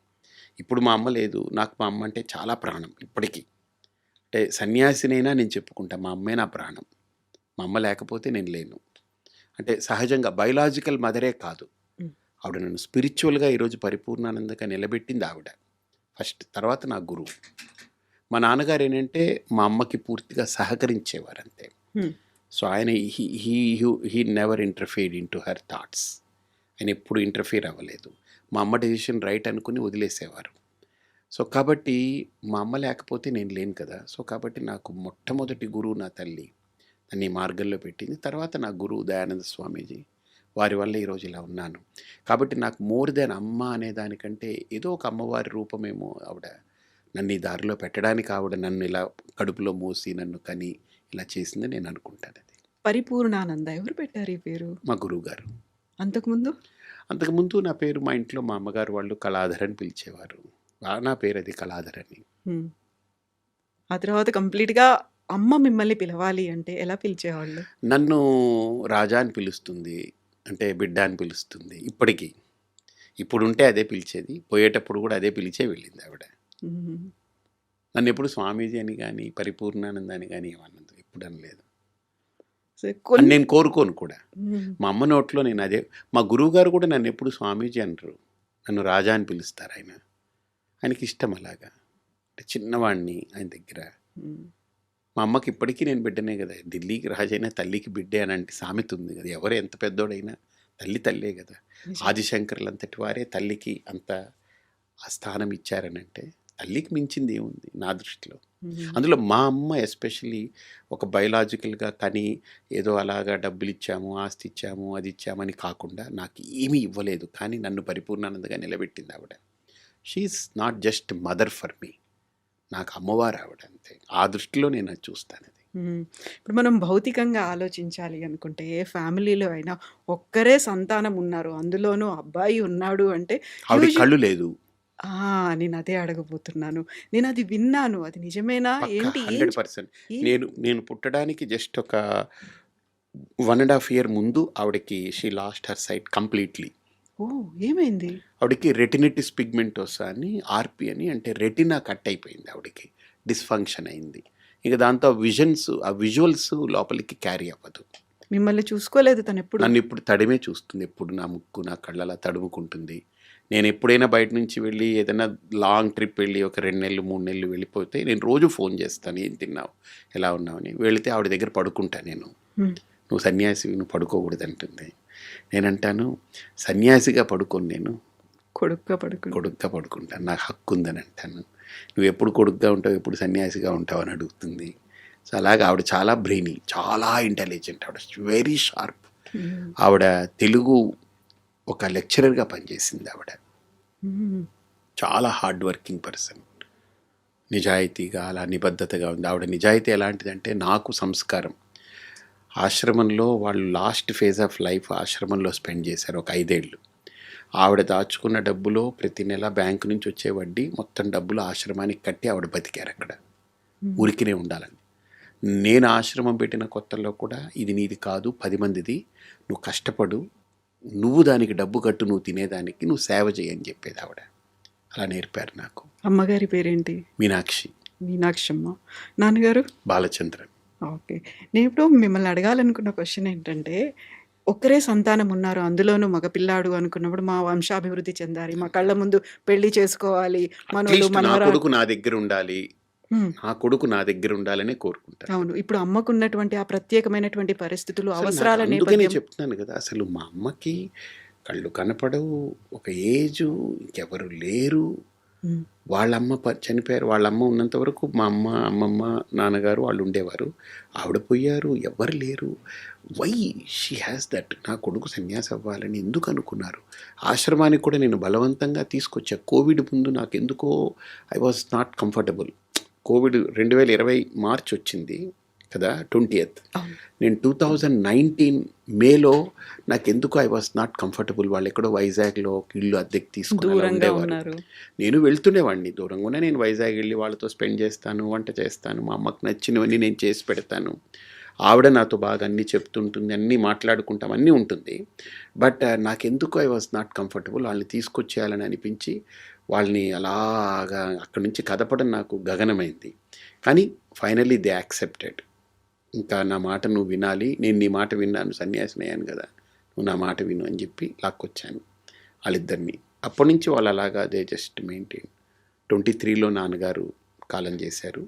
ఇప్పుడు మా అమ్మ లేదు, నాకు మా అమ్మ అంటే చాలా ప్రాణం ఇప్పటికీ. అంటే సన్యాసినైనా నేను చెప్పుకుంటా, మా అమ్మే నా ప్రాణం. మా అమ్మ లేకపోతే నేను లేను. అంటే సహజంగా బయలాజికల్ మదరే కాదు, హ్మ్. ఆవిడ నన్ను స్పిరిచువల్గా ఈరోజు పరిపూర్ణానందంగా నిలబెట్టింది ఆవిడ ఫస్ట్. తర్వాత నా గురువు. మా నాన్నగారు ఏంటంటే మా అమ్మకి పూర్తిగా సహకరించేవారు అంతే. హ్మ్. సో ఆయన he never interfered in to her thoughts. ఆయన ఎప్పుడు ఇంటర్ఫీర్ అవ్వలేదు. మా అమ్మ డెసిషన్ రైట్ అనుకుని వదిలేసేవారు. సో కాబట్టి మా అమ్మ లేకపోతే నేను లేను కదా. సో కాబట్టి నాకు మొట్టమొదటి గురువు నా తల్లి నన్ను ఈ మార్గంలో పెట్టింది. తర్వాత నా గురువు దయానంద స్వామీజీ, వారి వల్ల ఈరోజు ఇలా ఉన్నాను. కాబట్టి నాకు మోర్ దెన్ అమ్మ అనే దానికంటే ఏదో ఒక అమ్మవారి రూపమేమో ఆవిడ నన్ను ఈ దారిలో పెట్టడానికి. ఆవిడ నన్ను ఇలా కడుపులో మోసి నన్ను కని ఇలా చేసింది నేను అనుకుంటాను. అది పరిపూర్ణానంద ఎవరు పెట్టారు ఈ పేరు? మా గురువు గారు. అంతకుముందు? అంతకుముందు నా పేరు మా ఇంట్లో మా అమ్మగారు వాళ్ళు కళాధర్ అని పిలిచేవారు. నా పేరు అది కళాధర్ అని. హ్మ్. ఆ తర్వాత కంప్లీట్‌గా అమ్మ మిమ్మల్ని పిలవాలి అంటే ఎలా పిలిచేవాళ్ళు? నన్ను రాజా అని పిలుస్తుంది. అంటే బిడ్డ అని పిలుస్తుంది ఇప్పటికీ. ఇప్పుడుంటే అదే పిలిచేది, పోయేటప్పుడు కూడా అదే పిలిచే వెళ్ళింది ఆవిడ. హ్మ్. నన్ను ఎప్పుడు స్వామీజీ అని కానీ పరిపూర్ణానంద అని కానీ ఏమన్నది ఎప్పుడు అనలేదు. సో, అని నేను కోరుకోను కూడా. హ్మ్. మా అమ్మ నోట్లో నేను అదే. మా గురువు గారు కూడా నన్ను ఎప్పుడు స్వామీజీ అనరు, నన్ను రాజా అని పిలుస్తారు ఆయన. ఆయనకి ఇష్టం అలాగా. అంటే చిన్నవాడిని ఆయన దగ్గర. హ్మ్. మా అమ్మకి ఇప్పటికీ నేను బిడ్డనే కదా, ఢిల్లీకి రాజైనా తల్లికి బిడ్డే అని అంటే సామెత ఉంది కదా, ఎవరు ఎంత పెద్దోడైనా తల్లి తల్లే కదా. నిజం. ఆదిశంకర్లంతటి వారే తల్లికి అంత ఆ స్థానం ఇచ్చారనంటే తల్లికి మించింది ఏముంది నా దృష్టిలో. హ్మ్. అందులో మా అమ్మ ఎస్పెషల్లీ ఒక బయలాజికల్గా కానీ ఏదో అలాగా డబ్బులు ఇచ్చాము, ఆస్తి ఇచ్చాము, అది ఇచ్చామని కాకుండా నాకు ఏమీ ఇవ్వలేదు, కానీ నన్ను పరిపూర్ణానందగా నిలబెట్టింది ఆవిడ. She is not just mother for me, నాకు అమ్మవారు ఆవిడ అంతే. ఆ దృష్టిలో నేను అది చూస్తాను అది. హ్మ్. ఇప్పుడు మనం భౌతికంగా ఆలోచించాలి అనుకుంటే, ఏ ఫ్యామిలీలో అయినా ఒక్కరే సంతానం ఉన్నారు. అందులోనూ అబ్బాయి ఉన్నాడు అంటే ఆవిడకి యూజు కళ్ళు లేదు. ఆ! నేనదే అడగబోతున్నాను. నేనది విన్నాను. అది నిజమేనా? పక్కా ఏంటి? 100%. ఏం నేను పుట్టడానికి జస్ట్ ఒక 1½ ఇయర్ ముందు ఆవిడకి she lost her sight completely. Oh! ఏమైంది? ఆవిడకి రెటినిటిస్ పిగ్మెంటోసా అని, ఆర్పి అని, అంటే రెటినా కట్ అయిపోయింది ఆవిడకి, డిస్ఫంక్షన్ అయింది. ఇక దాంతో ఆ విజువల్స్ లోపలికి క్యారీ అవ్వదు. మిమ్మల్ని చూసుకోలేదు తనెప్పుడు? నన్ను ఇప్పుడు తడిమే చూస్తుంది, ఎప్పుడు నా ముక్కు నా కళ్ళలా తడుముకుంటుంది. నేను ఎప్పుడైనా బయట నుంచి వెళ్ళి ఏదైనా లాంగ్ ట్రిప్ వెళ్ళి ఒక 2 నెలలు 3 నెలలు వెళ్ళిపోతే నేను రోజు ఫోన్ చేస్తాను, ఏం తిన్నావు, ఎలా ఉన్నావని. వెళితే ఆవిడ దగ్గర పడుకుంటా నేను. హ్మ్. నువ్వు సన్యాసివి, నువ్వు పడుకోకూడదు అంటుంది. నేనంటాను, సన్యాసిగా పడుకోను, నేను కొడుగ్గా పడుకుని. కొడుగ్గా పడుకుంటాను, నాకు హక్కు ఉందని అంటాను. నువ్వు ఎప్పుడు కొడుగ్గా ఉంటావు, ఎప్పుడు సన్యాసిగా ఉంటావు అని అడుగుతుంది. సో అలాగా ఆవిడ చాలా బ్రెయినీ, చాలా ఇంటెలిజెంట్, ఆవిడ వెరీ షార్ప్. హ్మ్. ఆవిడ తెలుగు ఒక లెక్చరర్గా పనిచేసింది ఆవిడ. హ్మ్. చాలా హార్డ్ వర్కింగ్ పర్సన్, నిజాయితీగా అలా నిబద్ధతగా ఉంది ఆవిడ. నిజాయితీ ఎలాంటిదంటే నాకు సంస్కారం. ఆశ్రమంలో వాళ్ళు లాస్ట్ ఫేజ్ ఆఫ్ లైఫ్ ఆశ్రమంలో స్పెండ్ చేశారు ఒక 5 ఏళ్ళు. ఆవిడ దాచుకున్న డబ్బులో ప్రతి నెల బ్యాంకు నుంచి వచ్చే వడ్డీ మొత్తం డబ్బులు ఆశ్రమానికి కట్టి ఆవిడ బతికారు అక్కడ, ఊరికినే ఉండాలని. నేను ఆశ్రమం పెట్టిన కొత్తల్లో కూడా ఇది నీది కాదు, 10 మందిది, నువ్వు కష్టపడు, నువ్వు దానికి డబ్బు కట్టు, నువ్వు తినేదానికి, నువ్వు సేవ చేయని చెప్పేది ఆవిడ. అలా నేర్పారు నాకు. అమ్మగారి పేరేంటి? మీనాక్షి. మీనాక్షమ్మ. నాన్నగారు? బాలచంద్రన్. ఓకే. నేనిప్పుడు మిమ్మల్ని అడగాలనుకున్న క్వెషన్ ఏంటంటే, ఒక్కరే సంతానం ఉన్నారు. అందులోనూ మగపిల్లాడు అనుకున్నప్పుడు మా వంశాభివృద్ధి చెందాలి. మా కళ్ళ ముందు పెళ్లి చేసుకోవాలి. మనవలు, అట్లీస్ట్ నా మనవరాలు. కొడుకు నా దగ్గర ఉండాలి, హ్మ్. నా కొడుకు నా దగ్గర ఉండాలనే కోరుకుంటాను. అవును. ఇప్పుడు అమ్మకున్నటువంటి ఆ ప్రత్యేకమైనటువంటి పరిస్థితులు, అసలు నాకు అవసరాల అందుకనే నేపథ్యం. చెప్తున్నాను కదా, అసలు మా అమ్మకి కళ్ళు కనపడవు, ఒక ఏజు, ఇంకెవరు లేరు. హ్మ్. వాళ్ళమ్మ చనిపోయారు. వాళ్ళమ్మ ఉన్నంత వరకు మా అమ్మ, అమ్మమ్మ, నాన్నగారు వాళ్ళు ఉండేవారు. ఆవిడ పోయారు, ఎవ్వరు లేరు. Why she has that. నా కొడుకు సన్యాసి అవ్వాలని ఎందుకు అనుకున్నారు? ఆశ్రమానికి కూడా నేను బలవంతంగా తీసుకొచ్చా. కోవిడ్ ముందు నాకు ఎందుకో I was not comfortable. Covid 2020 March వచ్చింది కదా, 20th. అవును. నేను 2019 మేలో నాకెందుకు ఐ వాజ్ నాట్ కంఫర్టబుల్. వాళ్ళు ఎక్కడో వైజాగ్లో ఒక ఇల్లు అద్దెకి తీసుకుని అలా దూరంగా ఉండేవారు. ఉన్నారు. నేను వెళ్తుండేవాడిని దూరంగానే. నేను వైజాగ్ వెళ్ళి వాళ్ళతో స్పెండ్ చేస్తాను, వంట చేస్తాను, మా అమ్మకు నచ్చినవన్నీ నేను చేసి పెడతాను. ఆవిడ నాతో బాగా అన్నీ చెప్తుంటుంది, అన్నీ మాట్లాడుకుంటాం, అన్నీ ఉంటుంది. బట్ నాకెందుకు ఐ వాజ్ నాట్ కంఫర్టబుల్. వాళ్ళని తీసుకొచ్చేయాలని అనిపించి వాళ్ళని అలాగా అక్కడి నుంచి కదపడం నాకు గగనమైంది. కానీ ఫైనల్లీ దే యాక్సెప్టెడ్. ఇంకా నా మాట నువ్వు వినాలి, నేను నీ మాట విన్నాను, సన్యాసిని అయ్యాను కదా, నువ్వు నా మాట విను అని చెప్పి లాక్కొచ్చాను వాళ్ళిద్దరిని. అప్పటి నుంచి వాళ్ళు అలాగా దే జస్ట్ మెయింటైన్. 23లో నాన్నగారు కాలం చేశారు.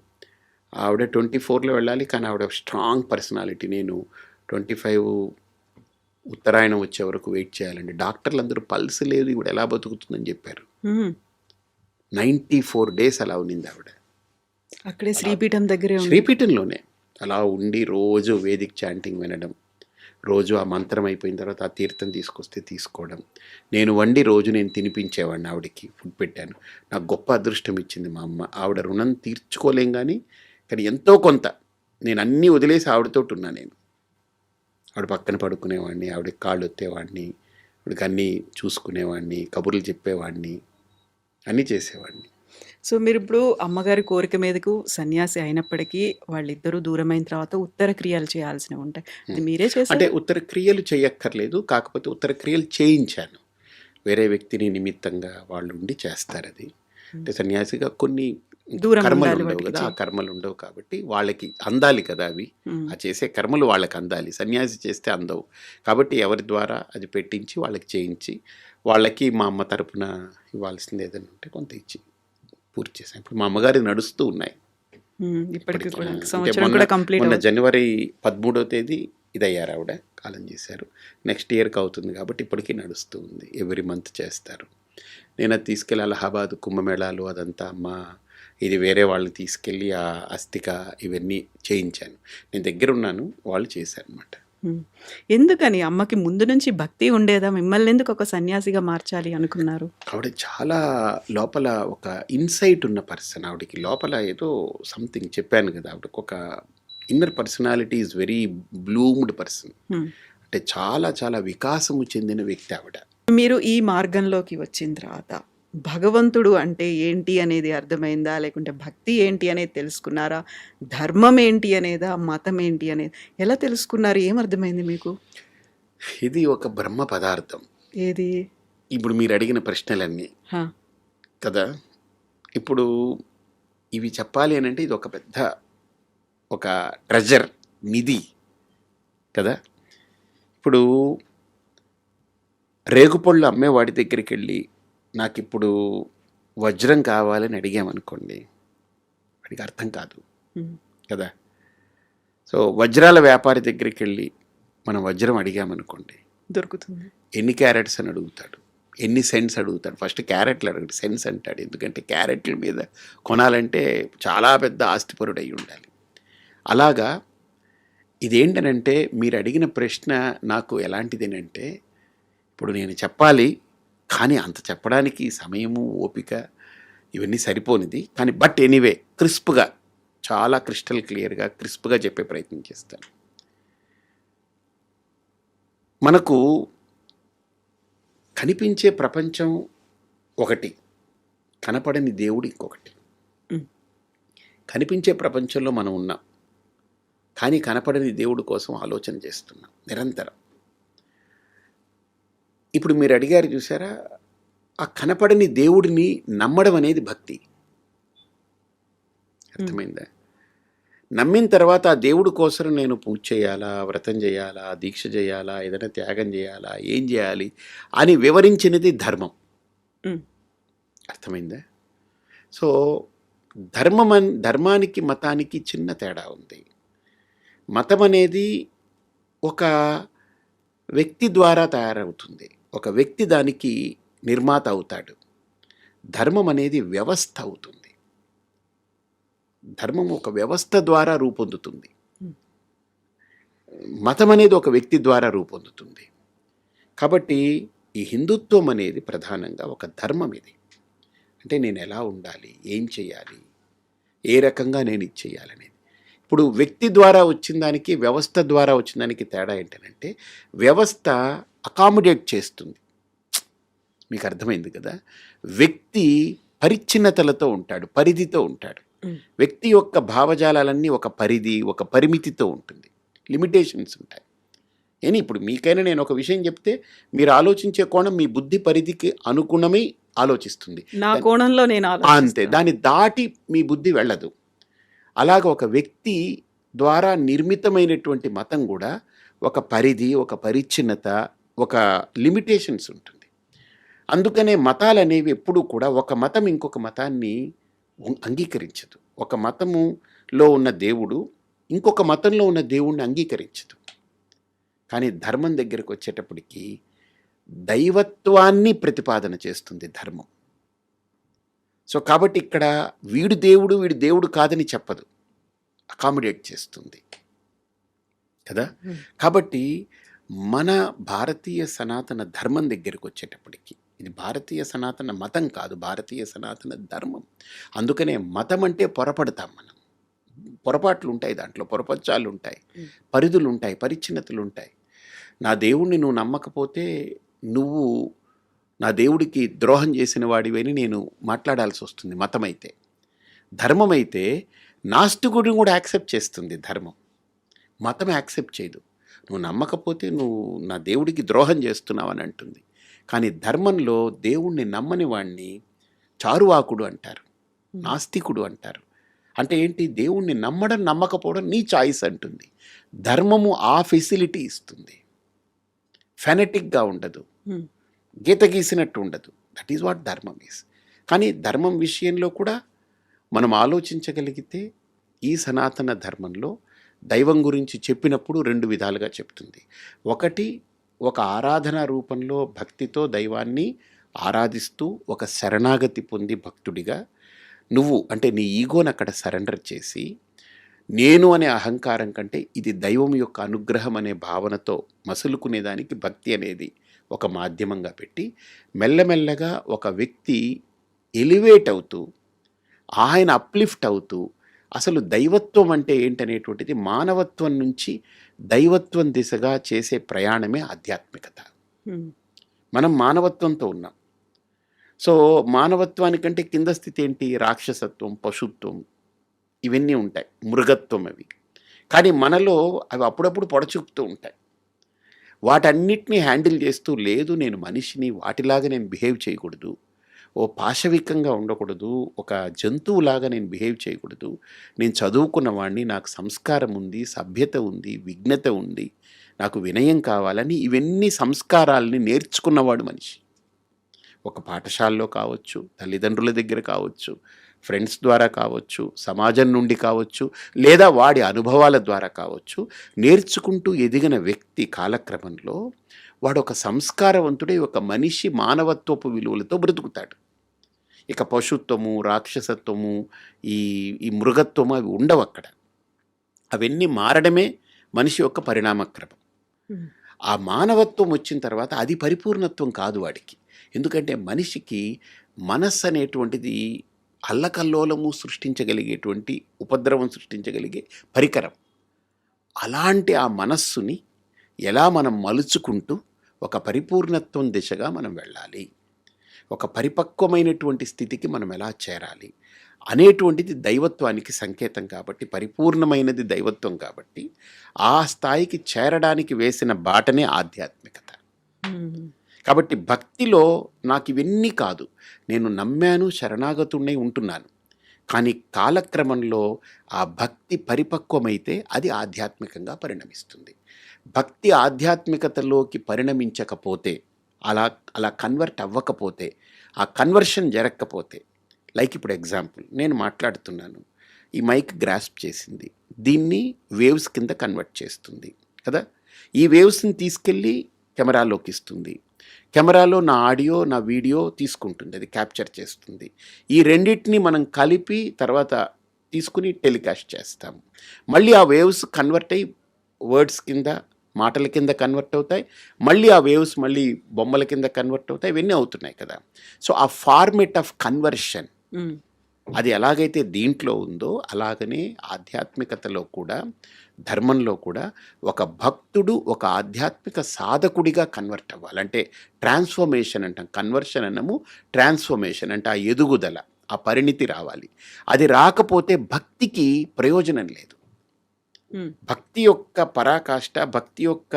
ఆవిడ 24లో వెళ్ళాలి, కానీ ఆవిడ స్ట్రాంగ్ పర్సనాలిటీ. నేను 25 ఉత్తరాయణం వచ్చే వరకు వెయిట్ చేయాలండి. డాక్టర్లు అందరూ పల్స్ లేదు, ఇవిడ ఎలా బతుకుతుందని చెప్పారు. హ్మ్. 94 డేస్ అలా ఉన్నింది ఆవిడ. అక్కడే శ్రీపీఠం దగ్గరే ఉంది. శ్రీపీఠంలోనే అలా ఉండి రోజు వేదిక్ చాంటింగ్ వినడం, రోజు ఆ మంత్రం అయిపోయిన తర్వాత ఆ తీర్థం తీసుకొస్తే తీసుకోవడం, నేను వండి రోజు నేను తినిపించేవాడిని, ఆవిడకి ఫుడ్ పెట్టాను. నాకు గొప్ప అదృష్టం ఇచ్చింది మా అమ్మ. ఆవిడ రుణం తీర్చుకోలేం కానీ ఎంతో కొంత నేను అన్నీ వదిలేసి ఆవిడతోటి ఉన్నా. నేను ఆవిడ పక్కన పడుకునేవాడిని, ఆవిడకి కాళ్ళు ఒత్తేవాడిని, ఆవిడకి అన్నీ చూసుకునేవాడిని, కబుర్లు చెప్పేవాడిని, అన్నీ చేసేవాడిని. సో, మీరిప్పుడు అమ్మగారి కోరిక మీదకు సన్యాసి అయినప్పటికీ వాళ్ళిద్దరూ దూరమైన తర్వాత ఉత్తర క్రియలు చేయాల్సినవుంటాయి. అది హ్మ్. మీరే అంటే చేశారా? ఉత్తర క్రియలు చేయక్కర్లేదు. కాకపోతే ఉత్తర క్రియలు చేయించాను. వేరే వ్యక్తిని నిమిత్తంగా వాళ్ళుండి చేస్తారది. హ్మ్. అంటే సన్యాసిగా కొన్ని దూరంగా ఉండాలి కర్మలుండవు వాటికి గదా! ఆ చేయి. కర్మలుండవు కాబట్టి వాళ్ళకి అందాలి కదా అవి. హ్మ్. ఆ చేసే కర్మలు వాళ్ళకి అందాలి. సన్యాసి చేస్తే అందవు. కాబట్టి ఎవరి ద్వారా అది పెట్టించి వాళ్ళకి చేయించి, వాళ్ళకి మా అమ్మ తరపున ఇవ్వాల్సింది ఏదైనా ఉంటే కొంత ఇచ్చి పూర్తి చేశాను. ఇప్పుడు మా అమ్మగారివి నడుస్తూ ఉన్నాయి. హ్మ్. ఇప్పటికి ఇప్పటికి. కూడా ఇంక అంటే సంవత్సరం మొన్న కూడా కంప్లీట్ మొన్న అవ్వదు. జనవరి 13వ తేదీ ఇదయ్యారు ఆవిడ. కాలం చేశారు. నెక్స్ట్ ఇయర్‌కి అవుతుంది కాబట్టి ఇప్పటికీ నడుస్తూ ఉంది. ఎవ్రీ మంత్ చేస్తారు. నేను అది తీసుకెళ్ళి అలహాబాద్ కుంభమేళాలు అదంతా ఇది వేరే వాళ్ళని తీసుకెళ్ళి ఆ అస్థిక ఇవన్నీ చేయించాను. నేను దగ్గరున్నాను. వాళ్ళు చేశారనమాట. హ్మ్. ఎందుకని అమ్మకి ముందు నుంచి భక్తి ఉండేదా? మిమ్మల్నెందుకు ఒక సన్యాసిగా మార్చాలి అనుకున్నారు? ఆవిడ చాలా లోపల ఒక ఇన్‌సైట్ ఉన్న పర్సన్. ఆవిడకి లోపల ఏదో సంథింగ్ చెప్పాను గదా! ఆవిడకొక inner personality is very bloomed person. Hmm. అంటే చాలా చాలా వికాసము చెందిన వ్యక్తి ఆవిడ. మీరు ఈ మార్గంలోకి వచ్చిన తర్వాత భగవంతుడు అంటే ఏంటి అనేది అర్థమైందా? లేకుంటే భక్తి ఏంటి అనేది తెలుసుకున్నారా? ధర్మం ఏంటి అనేదా? మతం ఏంటి అనేది ఎలా తెలుసుకున్నారు? ఏమర్థమైంది మీకు? ఇది ఒక బ్రహ్మ పదార్థం. ఏది? ఇప్పుడు మీరడిగిన ప్రశ్నలన్నీ హా! కదా! ఇప్పుడు ఇవి చెప్పాలి అనంటే ఇది ఒక పెద్ద ఒక ట్రెజర్ నిధి కదా! ఇప్పుడు రేగుపళ్ళు అమ్మేవాడి దగ్గరికెళ్ళి నాకిప్పుడు వజ్రం కావాలని అడిగామనుకోండి, వాడికి అర్థం కాదు హ్మ్. కదా! సో, వజ్రాల వ్యాపారి దగ్గరికెళ్ళి మనం వజ్రం అడిగామనుకోండి, దొరుకుతుంది. ఎన్ని క్యారెట్స్ అని అడుగుతాడు. ఎన్ని సెంట్స్ అడుగుతాడు. ఫస్ట్ క్యారెట్లు అడగడు, సెంట్స్ అంటాడు. ఎందుకంటే క్యారెట్ల మీద కొనాలంటే చాలా పెద్ద ఆస్తిపరుడై ఉండాలి. అలాగా ఇదేంటనంటే మీరు అడిగిన ప్రశ్న నాకు ఎలాంటిదేనంటే, ఇప్పుడు నేను చెప్పాలి, కానీ అంత చెప్పడానికి సమయము, ఓపిక ఇవన్నీ సరిపోనిది. కానీ బట్ ఎనీవే క్రిస్ప్‌గా చాలా క్రిస్టల్ క్లియర్‌గా, క్రిస్ప్‌గా చెప్పే ప్రయత్నం చేస్తాను. మనకు కనిపించే ప్రపంచం ఒకటి, కనపడని దేవుడు ఇంకొకటి. హ్మ్. కనిపించే ప్రపంచంలో మనం ఉన్నాం. కానీ కనపడని దేవుడి కోసం ఆలోచన చేస్తున్నాం నిరంతరం. ఇప్పుడు మీరు అడిగారు చూసారా? ఆ కనపడని దేవుడిని నమ్మడం అనేది భక్తి. హ్మ్. అర్థమైందా? నమ్మిన తర్వాత ఆ దేవుడి కోసం నేను పూజ చేయాలా, వ్రతం చేయాలా, దీక్ష చేయాలా, ఏదైనా త్యాగం చేయాలా, ఏం చేయాలి అని వివరించినది ధర్మం. హ్మ్. అర్థమైందా? సో, ధర్మానికి, మతానికి చిన్న తేడా ఉంది. మతం అనేది ఒక వ్యక్తి ద్వారా తయారవుతుంది. ఒక వ్యక్తి దానికి నిర్మాత అవుతాడు. ధర్మం అనేది వ్యవస్థ అవుతుంది. ధర్మం ఒక వ్యవస్థ ద్వారా రూపొందుతుంది. హ్మ్. మతం అనేది ఒక వ్యక్తి ద్వారా రూపొందుతుంది. కాబట్టి ఈ హిందుత్వం అనేది ప్రధానంగా ఒక ధర్మం ఇది. అంటే నేను ఎలా ఉండాలి? ఏం చేయాలి? ఏ రకంగా నేను ఇది చేయాలనేది. ఇప్పుడు వ్యక్తి ద్వారా వచ్చిన దానికి, వ్యవస్థ ద్వారా వచ్చిన దానికి తేడా ఏంటనంటే, వ్యవస్థ అకామిడేట్ చేస్తుంది. మీకు అర్థమైంది కదా! వ్యక్తి పరిచ్ఛిన్నతలతో ఉంటాడు, పరిధితో ఉంటాడు. హ్మ్. వ్యక్తి యొక్క భావజాలాలన్నీ ఒక పరిధి, ఒక పరిమితితో ఉంటుంది. లిమిటేషన్స్ ఉంటాయి. ఇప్పుడు మీకైనా నేను ఒక విషయం చెప్తే, మీరు ఆలోచించే కోణం మీ బుద్ధి పరిధికి అనుగుణమై ఆలోచిస్తుంది. నా కోణంలో నేను అంతే. ఆలోచిస్తాను. దాన్ని దాటి మీ బుద్ధి వెళ్ళదు. అలాగ ఒక వ్యక్తి ద్వారా నిర్మితమైనటువంటి మతం కూడా ఒక పరిధి, ఒక పరిచ్ఛిన్నత, ఒక లిమిటేషన్స్ ఉంటుంది. అందుకనే మతాలనేవి ఎప్పుడూ కూడా ఒక మతం ఇంకొక మతాన్ని అంగీకరించదు. ఒక మతములో ఉన్న దేవుడు ఇంకొక మతంలో ఉన్న దేవుడిని అంగీకరించదు. కానీ ధర్మం దగ్గరికి వచ్చేటప్పటికి దైవత్వాన్ని ప్రతిపాదన చేస్తుంది ధర్మం. సో, కాబట్టి ఇక్కడ వీడు దేవుడు కాదని చెప్పదు. అకామిడేట్ చేస్తుంది కదా! హ్మ్. కాబట్టి మన భారతీయ సనాతన ధర్మం దగ్గరికి వచ్చేటప్పటికి, ఇది భారతీయ సనాతన మతం కాదు, భారతీయ సనాతన ధర్మం. అందుకనే మతం అంటే పొరపడతాం మనం. పొరపాట్లు ఉంటాయి, దాంట్లో పొరపచ్చాలు ఉంటాయి, హ్మ్. పరిధులు ఉంటాయి, పరిచ్ఛిన్నతలు ఉంటాయి. నా దేవుణ్ణి నువ్వు నమ్మకపోతే నువ్వు నా దేవుడికి ద్రోహం చేసిన వాడివని నేను మాట్లాడాల్సి వస్తుంది. మతమైతే. ధర్మమైతే నాస్తికుడిని కూడా యాక్సెప్ట్ చేస్తుంది ధర్మం. మతం యాక్సెప్ట్ చేయదు. నువ్వు నమ్మకపోతే నువ్వు నా దేవుడికి ద్రోహం చేస్తున్నావు అని అంటుంది. కానీ ధర్మంలో దేవుణ్ణి నమ్మని వాణ్ణి చారువాకుడు అంటారు, నాస్తికుడు అంటారు. అంటే ఏంటి? దేవుణ్ణి నమ్మడం నమ్మకపోవడం నీ చాయిస్ అంటుంది. ధర్మము ఆ ఫెసిలిటీ ఇస్తుంది. ఫెనటిక్గా ఉండదు, గీత గీసినట్టు ఉండదు. దట్ ఈజ్ వాట్ ధర్మం ఈస్. కానీ ధర్మం విషయంలో కూడా మనం ఆలోచించగలిగితే ఈ సనాతన ధర్మంలో దైవం గురించి చెప్పినప్పుడు 2 విధాలుగా చెప్తుంది. ఒకటి, ఒక ఆరాధన రూపంలో భక్తితో దైవాన్ని ఆరాధిస్తూ ఒక శరణాగతి పొంది భక్తుడిగా నువ్వు అంటే నీ ఈగోని అక్కడ సరెండర్ చేసి, నేను అనే అహంకారం కంటే ఇది దైవం యొక్క అనుగ్రహం అనే భావనతో మసులుకునేదానికి భక్తి అనేది ఒక మాధ్యమంగా పెట్టి మెల్లమెల్లగా ఒక వ్యక్తి ఎలివేట్ అవుతూ, ఆయన అప్లిఫ్ట్ అవుతూ, అసలు దైవత్వం అంటే ఏంటనేటువంటిది మానవత్వం నుంచి దైవత్వం దిశగా చేసే ప్రయాణమే ఆధ్యాత్మికత. మనం మానవత్వంతో ఉన్నాం. సో మానవత్వానికంటే కింద స్థితి ఏంటి? రాక్షసత్వం, పశుత్వం, ఇవన్నీ ఉంటాయి, మృగత్వం అవి. కానీ మనలో అవి అప్పుడప్పుడు పొడచూపుతూ ఉంటాయి. వాటన్నిటినీ హ్యాండిల్ చేస్తూ, లేదు నేను మనిషిని, వాటిలాగా నేను బిహేవ్ చేయకూడదు, ఓ పాశవికంగా ఉండకూడదు, ఒక జంతువులాగా నేను బిహేవ్ చేయకూడదు, నేను చదువుకున్న వాడిని, నాకు సంస్కారం ఉంది, సభ్యత ఉంది, విఘ్నత ఉంది, నాకు వినయం కావాలని ఇవన్నీ సంస్కారాలని నేర్చుకున్నవాడు మనిషి. ఒక పాఠశాలలో కావచ్చు, తల్లిదండ్రుల దగ్గర కావచ్చు, ఫ్రెండ్స్ ద్వారా కావచ్చు, సమాజం నుండి కావచ్చు, లేదా వాడి అనుభవాల ద్వారా కావచ్చు, నేర్చుకుంటూ ఎదిగిన వ్యక్తి కాలక్రమంలో వాడు ఒక సంస్కారవంతుడే, ఒక మనిషి మానవత్వపు విలువలతో బ్రతుకుతాడు. ఇక పశుత్వము, రాక్షసత్వము, ఈ మృగత్వము అవి ఉండవు అక్కడ. అవన్నీ మారడమే మనిషి యొక్క పరిణామక్రమం. ఆ మానవత్వం వచ్చిన తర్వాత అది పరిపూర్ణత్వం కాదు వాడికి. ఎందుకంటే మనిషికి మనస్సు అనేటువంటిది అల్లకల్లోలము సృష్టించగలిగేటువంటి, ఉపద్రవం సృష్టించగలిగే పరికరం. అలాంటి ఆ మనస్సుని ఎలా మనం మలుచుకుంటూ ఒక పరిపూర్ణత్వం దిశగా మనం వెళ్ళాలి, ఒక పరిపక్వమైనటువంటి స్థితికి మనం ఎలా చేరాలి అనేటువంటిది దైవత్వానికి సంకేతం. కాబట్టి పరిపూర్ణమైనది దైవత్వం. కాబట్టి ఆ స్థాయికి చేరడానికి వేసిన బాటనే ఆధ్యాత్మికత. కాబట్టి భక్తిలో నాకు ఇవన్నీ కాదు, నేను నమ్మాను, శరణాగతుడినై ఉంటున్నాను. కానీ కాలక్రమంలో ఆ భక్తి పరిపక్వమైతే అది ఆధ్యాత్మికంగా పరిణమిస్తుంది. భక్తి ఆధ్యాత్మికతలోకి పరిణమించకపోతే, అలా కన్వర్ట్ అవ్వకపోతే, ఆ కన్వర్షన్ జరగకపోతే, లైక్ ఇప్పుడు ఎగ్జాంపుల్ నేను మాట్లాడుతున్నాను, ఈ మైక్ గ్రాస్ప్ చేసింది, దీన్ని వేవ్స్ కింద కన్వర్ట్ చేస్తుంది కదా. ఈ వేవ్స్ని తీసుకెళ్ళి కెమెరాలోకి ఇస్తుంది. కెమెరాలో నా ఆడియో, నా వీడియో తీసుకుంటుంది, అది క్యాప్చర్ చేస్తుంది. ఈ రెండింటిని మనం కలిపి తర్వాత తీసుకుని టెలికాస్ట్ చేస్తాము. మళ్ళీ ఆ వేవ్స్ కన్వర్ట్ అయ్యి వర్డ్స్ కింద, మాటల కింద కన్వర్ట్ అవుతాయి. మళ్ళీ ఆ వేవ్స్ మళ్ళీ బొమ్మల కింద కన్వర్ట్ అవుతాయి. ఇవన్నీ అవుతున్నాయి కదా. సో ఆ ఫార్మేట్ ఆఫ్ కన్వర్షన్ అది ఎలాగైతే దీంట్లో ఉందో అలాగనే ఆధ్యాత్మికతలో కూడా, ధర్మంలో కూడా ఒక భక్తుడు ఒక ఆధ్యాత్మిక సాధకుడిగా కన్వర్ట్ అవ్వాలంటే ట్రాన్స్ఫర్మేషన్ అంటాం. కన్వర్షన్ అన్నము ట్రాన్స్ఫర్మేషన్ అంటే ఆ ఎదుగుదల, ఆ పరిణితి రావాలి. అది రాకపోతే భక్తికి ప్రయోజనం లేదు. భక్తి యొక్క పరాకాష్ట, భక్తి యొక్క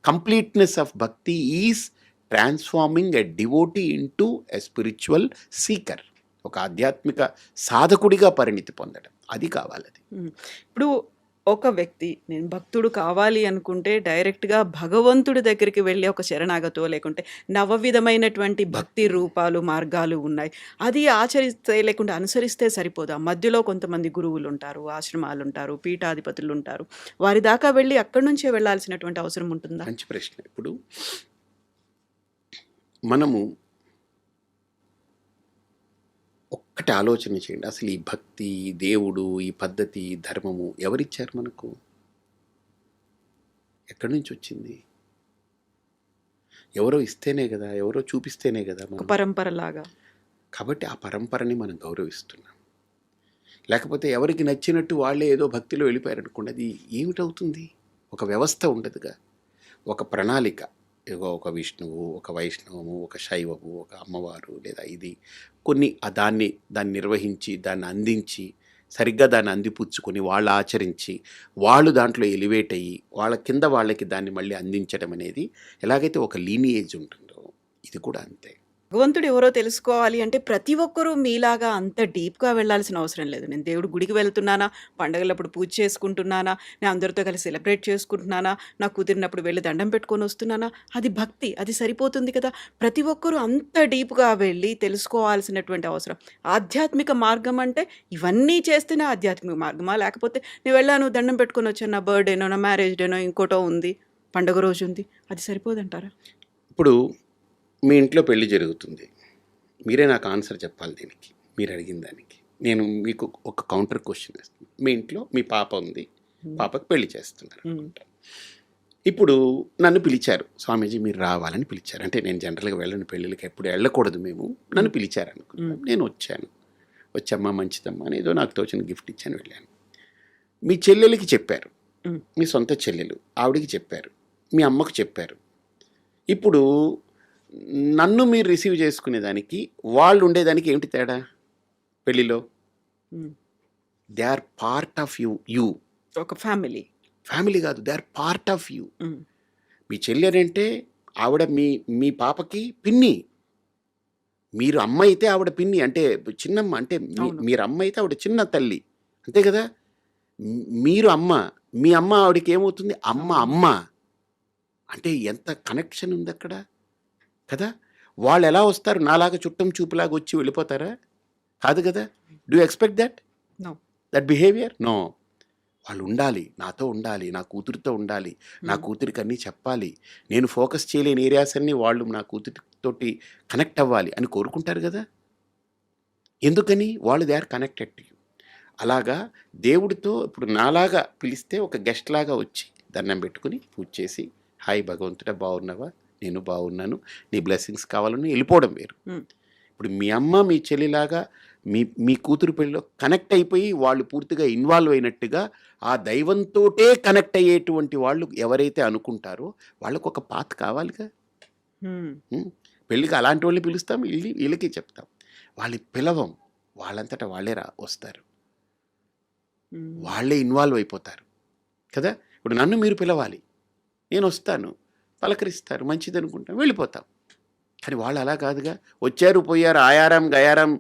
కంప్లీట్నెస్ ఆఫ్ భక్తి is transforming a devotee into a spiritual seeker. ఒక ఆధ్యాత్మిక సాధకుడిగా పరిణితి పొందడం, అది కావాలి. ఇప్పుడు ఒక వ్యక్తి నేను భక్తుడు కావాలి అనుకుంటే డైరెక్ట్గా భగవంతుడి దగ్గరికి వెళ్ళి ఒక శరణాగతో, లేకుంటే నవవిధమైనటువంటి భక్తి రూపాలు, మార్గాలు ఉన్నాయి, అది ఆచరిస్తే లేకుంటే అనుసరిస్తే సరిపోదా? మధ్యలో కొంతమంది గురువులు ఉంటారు, ఆశ్రమాలు ఉంటారు, పీఠాధిపతులు ఉంటారు, వారి దాకా వెళ్ళి అక్కడి నుంచే వెళ్ళాల్సినటువంటి అవసరం ఉంటుందా? మంచి ప్రశ్న. ఇప్పుడు మనము ఒక్కటి ఆలోచన చేయండి, అసలు ఈ భక్తి, దేవుడు, ఈ పద్ధతి, ధర్మము ఎవరిచ్చారు మనకు? ఎక్కడి నుంచి వచ్చింది? ఎవరో ఇస్తేనే కదా, ఎవరో చూపిస్తేనే కదా ఒక పరంపరలాగా. కాబట్టి ఆ పరంపరని మనం గౌరవిస్తున్నాం. లేకపోతే ఎవరికి నచ్చినట్టు వాళ్ళే ఏదో భక్తిలో వెళ్ళిపోయారనుకోండి, అది ఏమిటవుతుంది? ఒక వ్యవస్థ ఉండదుగా, ఒక ప్రణాళిక, ఇగో ఒక విష్ణువు, ఒక వైష్ణవము, ఒక శైవము, ఒక అమ్మవారు లేదా ఇది కొన్ని దాన్ని నిర్వహించి, దాన్ని అందించి, సరిగ్గా దాన్ని అందిపుచ్చుకొని, వాళ్ళు ఆచరించి, వాళ్ళు దాంట్లో ఎలివేట్ అయ్యి, వాళ్ళ కింద వాళ్ళకి దాన్ని మళ్ళీ అందించడం అనేది ఎలాగైతే ఒక లీనియేజ్ ఉంటుందో, ఇది కూడా అంతే. భగవంతుడు ఎవరో తెలుసుకోవాలి అంటే ప్రతి ఒక్కరూ మీలాగా అంత డీప్‌గా వెళ్ళాల్సిన అవసరం లేదు. నేను దేవుడి గుడికి వెళ్తున్నానా, పండగలప్పుడు పూజ చేసుకుంటున్నానా, నేను అందరితో కలిసి సెలబ్రేట్ చేసుకుంటున్నానా, నాకు కుదిరినప్పుడు వెళ్లి దండం పెట్టుకొని వస్తున్నానా, అది భక్తి. అది సరిపోతుంది కదా! ప్రతి ఒక్కరూ అంత డీప్‌గా వెళ్ళి తెలుసుకోవాల్సినటువంటి అవసరం. ఆధ్యాత్మిక మార్గం అంటే ఇవన్నీ చేస్తేనే ఆధ్యాత్మిక మార్గమా? లేకపోతే నేను వెళ్ళాను, దండం పెట్టుకొని వచ్చాను, నా బర్త్‌డేనో, నా మ్యారేజ్ డేనో, ఇంకోటో ఉంది, పండుగ రోజు ఉంది. అది సరిపోదంటారా? ఇప్పుడు మీ ఇంట్లో పెళ్లి జరుగుతుంది. మీరే నాకు ఆన్సర్ చెప్పాలి దీనికి. మీరు అడిగిన దానికి. నేను మీకు ఒక కౌంటర్ క్వశ్చన్ వేస్తాను. మీ ఇంట్లో మీ పాప ఉంది. హ్మ్. పాపకి పెళ్లి చేస్తున్నారు హ్మ్. అనుకుంటా. ఇప్పుడు నన్ను పిలిచారు. స్వామీజీ మీరు రావాలని పిలిచారు. అంటే నేను జనరల్‌గా వెళ్ళను పెళ్ళిళ్ళకి, ఎప్పుడు వెళ్ళకూడదు మేము. నన్ను పిలిచారు అనుకుందాం. నేను వచ్చాను. వచ్చమ్మా మంచిదమ్మా అని ఏదో నాకు తోచిన గిఫ్ట్ ఇచ్చాను వెళ్ళాను. మీ చెల్లెలికి చెప్పారు. హ్మ్. మీ సొంత చెల్లెలు. ఆవిడకి చెప్పారు. మీ అమ్మకు చెప్పారు. ఇప్పుడు నన్ను మీరు రిసీవ్ చేసుకునేదానికి, వాళ్ళు ఉండేదానికి ఏమిటి తేడా పెళ్ళిలో? Hmm. They are part of you. ఒక ఫ్యామిలీ. ఫ్యామిలీ కాదు, they are part of you. Hmm. మీ చెల్లెలంటే ఆవిడ మీ పాపకి పిన్ని. మీరు అమ్మ అయితే ఆవిడ పిన్ని, అంటే చిన్నమ్మ. అంటే అవును. మీరు అమ్మ అయితే ఆవిడ చిన్న తల్లి, అంతే కదా. మీరు అమ్మ, మీ అమ్మ ఆవిడకి ఏమవుతుంది? అమ్మ అవును. అమ్మ. అంటే ఎంత కనెక్షన్ ఉంది అక్కడ కదా. వాళ్ళు ఎలా వస్తారు? నాలాగా చుట్టం చూపులాగా వచ్చి వెళ్ళిపోతారా? కాదు కదా. Do expect no. That behaviour? No. వాళ్ళు ఉండాలి, నాతో ఉండాలి, నా కూతురితో ఉండాలి, నా హ్మ్. కూతురికి అన్నీ చెప్పాలి, నేను ఫోకస్ చేయలేని ఏరియాస్ అన్నీ వాళ్ళు నా కూతురితోటి కనెక్ట్ అవ్వాలి అని కోరుకుంటారు కదా. ఎందుకని? వాళ్ళు they are connected to you. అలాగా దేవుడితో ఇప్పుడు నాలాగా పిలిస్తే ఒక గెస్ట్ లాగా వచ్చి దండం పెట్టుకుని పూజ చేసి, హాయ్ భగవంతుడా బాగున్నావా, నేను బాగున్నాను, నీ బ్లెస్సింగ్స్ కావాలని వెళ్ళిపోవడం వేరు. హ్మ్. ఇప్పుడు మీ అమ్మ మీ చెల్లిలాగా మీ కూతురు పెళ్ళిలో కనెక్ట్ అయిపోయి వాళ్ళు పూర్తిగా ఇన్వాల్వ్ అయినట్టుగా ఆ దైవంతోటే కనెక్ట్ అయ్యేటువంటి వాళ్ళు ఎవరైతే అనుకుంటారో వాళ్ళకు ఒక పాత్ కావాలిగా. హ్మ్. ఉం? పెళ్ళికి అలాంటి వాళ్ళని పిలుస్తాం, వీళ్ళకి చెప్తాం. వాళ్ళు పిలవం, వాళ్ళంతటా వాళ్ళే వస్తారు, హ్మ్. వాళ్ళే ఇన్వాల్వ్ అయిపోతారు కదా. ఇప్పుడు నన్ను మీరు పిలవాలి, నేను వస్తాను, పలకరిస్తారు, మంచిది అనుకుంటాం, వెళ్ళిపోతాం. కానీ వాళ్ళు అలా కాదుగా. వచ్చారు పోయారు ఆయారం గయారం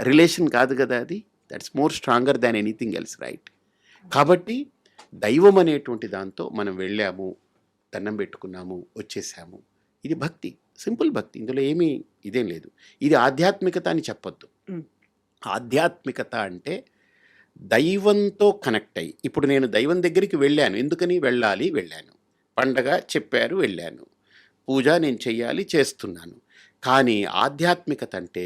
రిలేషన్ కాదు కదా అది. That's more stronger than anything else, right. కాబట్టి దైవం అనేటువంటి దాంతో మనం వెళ్ళాము, దండం పెట్టుకున్నాము, వచ్చేసాము. ఇది భక్తి, సింపుల్ భక్తి. ఇందులో ఏమీ ఇదేం లేదు. ఇది ఆధ్యాత్మికత అని చెప్పొద్దు. హ్మ్. ఆధ్యాత్మికత అంటే దైవంతో కనెక్ట్ అయ్యి. ఇప్పుడు నేను దైవం దగ్గరికి వెళ్ళాను. ఎందుకని వెళ్ళాను. పండగ చెప్పారు, వెళ్ళాను. పూజ నేను చెయ్యాలి, చేస్తున్నాను. కానీ ఆధ్యాత్మికత అంటే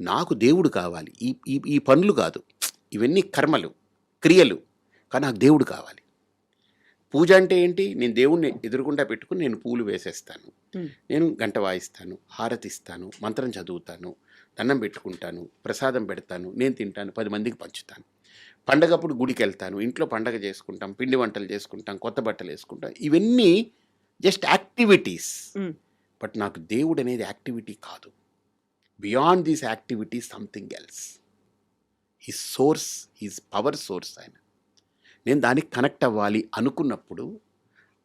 నాకు దేవుడు కావాలి. ఈ ఈ ఈ పనులు కాదు, ఇవన్నీ కర్మలు, క్రియలు. కానీ నాకు దేవుడు కావాలి. పూజ అంటే ఏంటి? నేను దేవుణ్ణి ఎదురుగుండా పెట్టుకుని నేను పూలు వేసేస్తాను, హ్మ్. నేను గంట వాయిస్తాను, హారతిస్తాను, మంత్రం చదువుతాను, దండం పెట్టుకుంటాను, ప్రసాదం పెడతాను, నేను తింటాను, 10 మందికి పంచుతాను. పండగప్పుడు గుడికి వెళ్తాను, ఇంట్లో పండగ చేసుకుంటాం, పిండి వంటలు చేసుకుంటాం, కొత్త బట్టలు వేసుకుంటాం. ఇవన్నీ జస్ట్ యాక్టివిటీస్. హ్మ్. బట్ నాకు దేవుడు అనేది యాక్టివిటీ కాదు. Beyond these activities something else. His source, his power source ఆయన. నేను దానికి కనెక్ట్ అవ్వాలి అనుకున్నప్పుడు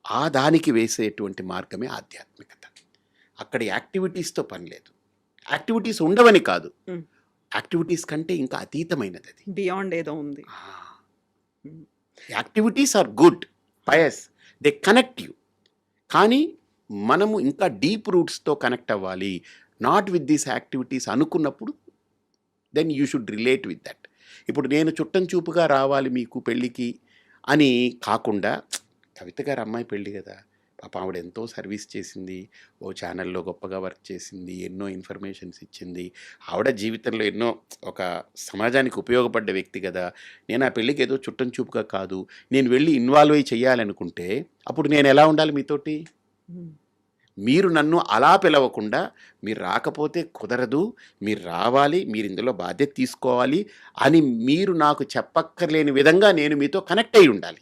ఆ దానికి వేసేటువంటి మార్గమే ఆధ్యాత్మికత. అక్కడ యాక్టివిటీస్తో పని లేదు. యాక్టివిటీస్ ఉండవని కాదు, హ్మ్. యాక్టివిటీస్ కంటే ఇంకా అతీతమైనది అది. బియాండ్ ఏదో ఉంది. Hmm. Activities are good, pious, they connect you. కానీ మనము ఇంకా డీప్ రూట్స్తో కనెక్ట్ అవ్వాలి, నాట్ విత్ దీస్ యాక్టివిటీస్ అనుకున్నప్పుడు then you should relate with that. ఇప్పుడు నేను చుట్టం చూపుగా రావాలి మీకు పెళ్ళికి అని కాకుండా, కవిత గారు అమ్మాయి పెళ్ళి కదా, పాప ఆవిడ ఎంతో సర్వీస్ చేసింది, ఓ ఛానల్లో గొప్పగా వర్క్ చేసింది, ఎన్నో ఇన్ఫర్మేషన్స్ ఇచ్చింది, ఆవిడ జీవితంలో ఎన్నో ఒక సమాజానికి ఉపయోగపడ్డ వ్యక్తి కదా. నేను ఆ పెళ్ళికి ఏదో చుట్టం చూపుగా కాదు, నేను వెళ్ళి ఇన్వాల్వ్ అయ్యి చేయాలనుకుంటే అప్పుడు నేను ఎలా ఉండాలి మీతోటి? హ్మ్. మీరు నన్ను అలా పిలవకుండా, మీరు రాకపోతే కుదరదు, మీరు రావాలి, మీరు ఇందులో బాధ్యత తీసుకోవాలి అని మీరు నాకు చెప్పక్కర్లేని విధంగా నేను మీతో కనెక్ట్ అయి ఉండాలి.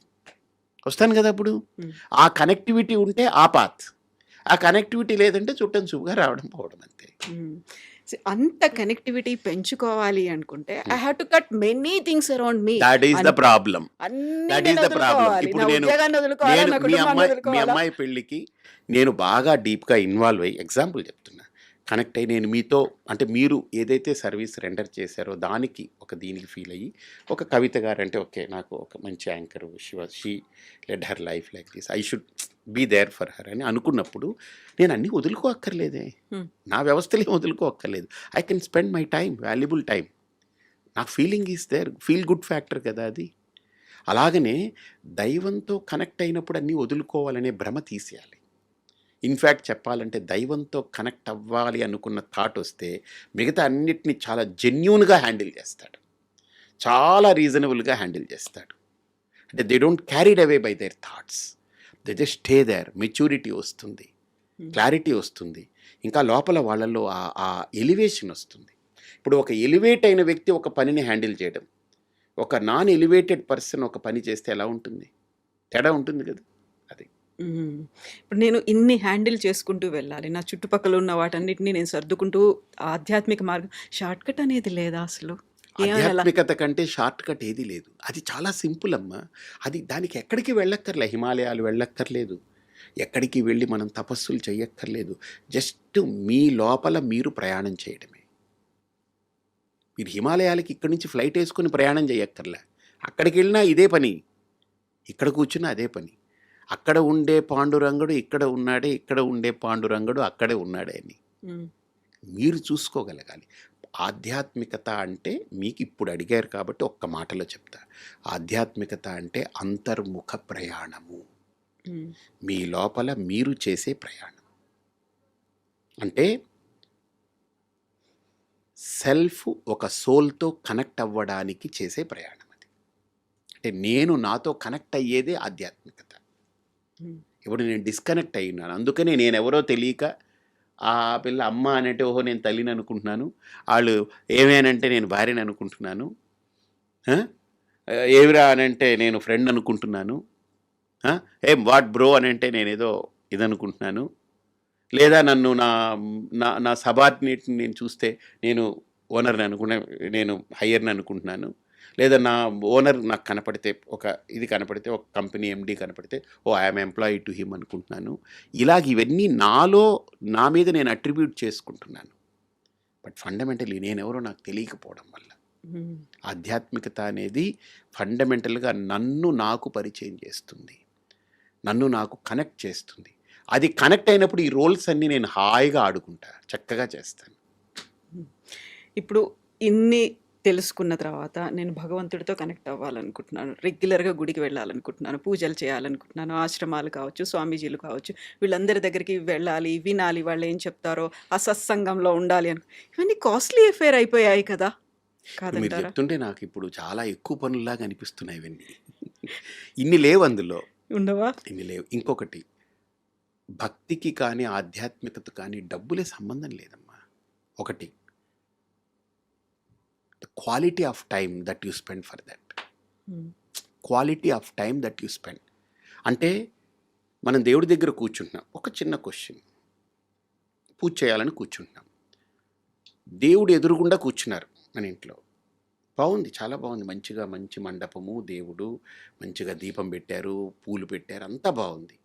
వస్తాను కదా అప్పుడు. హ్మ్. ఆ కనెక్టివిటీ ఉంటే ఆ పాత్. ఆ కనెక్టివిటీ లేదంటే చుట్టం చూపుగా రావడం పోవడం అంతే. అంత కనెక్టివిటీ పెంచుకోవాలి అనుకుంటే I have to cut many things around me. That is the problem. అన్ని దట్ నేను ఈస్ ద ప్రాబ్లం. వదులుకోవాలి. ఇప్పుడు నా నేను ఉద్యోగాన్ని వదులుకోవాలా, నేను నా మీ కుటుంబాన్ని మీ వదులుకోవాలా. అమ్మాయి పెళ్ళికి నేను బాగా డీప్గా ఇన్వాల్వ్ అయ్యి ఎగ్జాంపుల్ చెప్తున్నా, కనెక్ట్ అయ్యి నేను మీతో అంటే మీరు ఏదైతే సర్వీస్ రెండర్ చేశారో దానికి దీనికి ఫీల్ అయ్యి ఒక కవిత గారు అంటే ఓకే నాకు ఒక మంచి anchor she led her life like this, I should be there for her అని అనుకున్నప్పుడు నేను అన్నీ వదులుకోక్కర్లేదే, నా వ్యవస్థలే వదులుకోక్కర్లేదు. I can spend my time, valuable time. నాకు feeling is there, feel good factor కదా అది. అలాగనే దైవంతో కనెక్ట్ అయినప్పుడు అన్నీ వదులుకోవాలనే భ్రమ తీసేయాలి. ఇన్ఫ్యాక్ట్ చెప్పాలంటే దైవంతో కనెక్ట్ అవ్వాలి అనుకున్న థాట్ వస్తే మిగతా అన్నిటినీ చాలా జెన్యూన్గా హ్యాండిల్ చేస్తాడు, చాలా రీజనబుల్గా హ్యాండిల్ చేస్తాడు. అంటే they don't carried away by their thoughts, they just stay there. Maturity వస్తుంది, క్లారిటీ వస్తుంది, ఇంకా లోపల వాళ్ళల్లో ఆ ఎలివేషన్ వస్తుంది. ఇప్పుడు ఒక ఎలివేట్ అయిన వ్యక్తి ఒక పనిని హ్యాండిల్ చేయడం, ఒక నాన్ ఎలివేటెడ్ పర్సన్ ఒక పని చేస్తే ఎలా ఉంటుంది, తేడా ఉంటుంది కదా. అది ఇప్పుడు నేను ఇన్ని హ్యాండిల్ చేసుకుంటూ వెళ్ళాలి, నా చుట్టుపక్కల ఉన్న వాటన్నిటిని నేను సర్దుకుంటూ ఆధ్యాత్మిక మార్గం, షార్ట్ కట్ అనేది లేదా అసలు? ఆధ్యాత్మికత కంటే షార్ట్ కట్ ఏది లేదు. అది చాలా సింపుల్ అమ్మా. అది దానికి ఎక్కడికి వెళ్ళక్కర్లే, హిమాలయాలు వెళ్ళక్కర్లేదు, ఎక్కడికి వెళ్ళి మనం తపస్సులు చేయక్కర్లేదు. జస్ట్ మీ లోపల మీరు ప్రయాణం చేయడమే. మీరు హిమాలయాలకి ఇక్కడి నుంచి ఫ్లైట్ వేసుకొని ప్రయాణం చేయక్కర్లే, అక్కడికి వెళ్ళినా ఇదే పని, ఇక్కడ కూర్చున్నా అదే పని. అక్కడ ఉండే పాండురంగడు ఇక్కడ ఉన్నాడే, ఇక్కడ ఉండే పాండురంగడు అక్కడే ఉన్నాడే అని మీరు చూసుకోగలగాలి. ఆధ్యాత్మికత అంటే మీకు ఇప్పుడు అడిగారు కాబట్టి ఒక్క మాటలో చెప్తా. ఆధ్యాత్మికత అంటే అంతర్ముఖ ప్రయాణము, మీ లోపల మీరు చేసే ప్రయాణం. అంటే సెల్ఫ్ ఒక సోల్తో కనెక్ట్ అవ్వడానికి చేసే ప్రయాణం అది. అంటే నేను నాతో కనెక్ట్ అయ్యేదే ఆధ్యాత్మికత. ఇప్పుడు నేను డిస్కనెక్ట్ అయినాను, అందుకనే నేను ఎవరో తెలియక ఆ పిల్ల అమ్మ అనంటే ఓహో నేను తల్లిని అనుకుంటున్నాను, వాళ్ళు ఏమేనంటే నేను భార్యని అనుకుంటున్నాను, ఏవిరా అనంటే నేను ఫ్రెండ్ అనుకుంటున్నాను, ఏం వాట్ బ్రో అనంటే నేనేదో ఇదనుకుంటున్నాను, లేదా నన్ను నా నా నా సబార్డినేట్ని నేను చూస్తే నేను ఓనర్ని అనుకునే, నేను హయ్యర్ని అనుకుంటున్నాను, లేదా నా ఓనర్ నాకు కనపడితే ఇది కనపడితే ఒక కంపెనీ ఎండి కనపడితే ఓ ఐఎమ్ ఎంప్లాయీ టు హిమ్ అనుకుంటున్నాను. ఇలాగ ఇవన్నీ నా మీద నేను అట్రిబ్యూట్ చేసుకుంటున్నాను. బట్ ఫండమెంటల్లీ నేనెవరో నాకు తెలియకపోవడం వల్ల ఆధ్యాత్మికత అనేది ఫండమెంటల్గా నన్ను నాకు పరిచయం చేస్తుంది, నన్ను నాకు కనెక్ట్ చేస్తుంది. అది కనెక్ట్ అయినప్పుడు ఈ రోల్స్ అన్నీ నేను హాయిగా ఆడుకుంటా, చక్కగా చేస్తాను. ఇప్పుడు ఇన్ని తెలుసుకున్న తర్వాత నేను భగవంతుడితో కనెక్ట్ అవ్వాలనుకుంటున్నాను, రెగ్యులర్గా గుడికి వెళ్ళాలనుకుంటున్నాను, పూజలు చేయాలనుకుంటున్నాను, ఆశ్రమాలు కావచ్చు, స్వామీజీలు కావచ్చు, వీళ్ళందరి దగ్గరికి వెళ్ళాలి, వినాలి, వాళ్ళు ఏం చెప్తారో, ఆ సత్సంగంలో ఉండాలి ఇవన్నీ కాస్ట్లీ అఫేర్ అయిపోయాయి కదా, మీరు కాదంటారా? చెప్తుంటే నాకు ఇప్పుడు చాలా ఎక్కువ పనుల్లాగా అనిపిస్తున్నాయి ఇవన్నీ. ఇన్ని లేవు అందులో, ఉండవా? ఇన్ని లేవు. ఇంకొకటి, భక్తికి కానీ ఆధ్యాత్మికత కానీ డబ్బులే సంబంధం లేదమ్మా. ఒకటి, quality of time that you spend for that, quality of time that you spend. అంటే మనం దేవుడి దగ్గర కూర్చుంటున్నాం, ఒక చిన్న క్వశ్చన్, పూజ చేయాలని కూర్చుంటున్నాం, దేవుడు ఎదురుగుండా కూర్చున్నారు మన ఇంట్లో, బాగుంది, చాలా బాగుంది, మంచిగా మంచి మండపము, దేవుడు మంచిగా దీపం పెట్టారు, పూలు పెట్టారు, అంతా బాగుంది.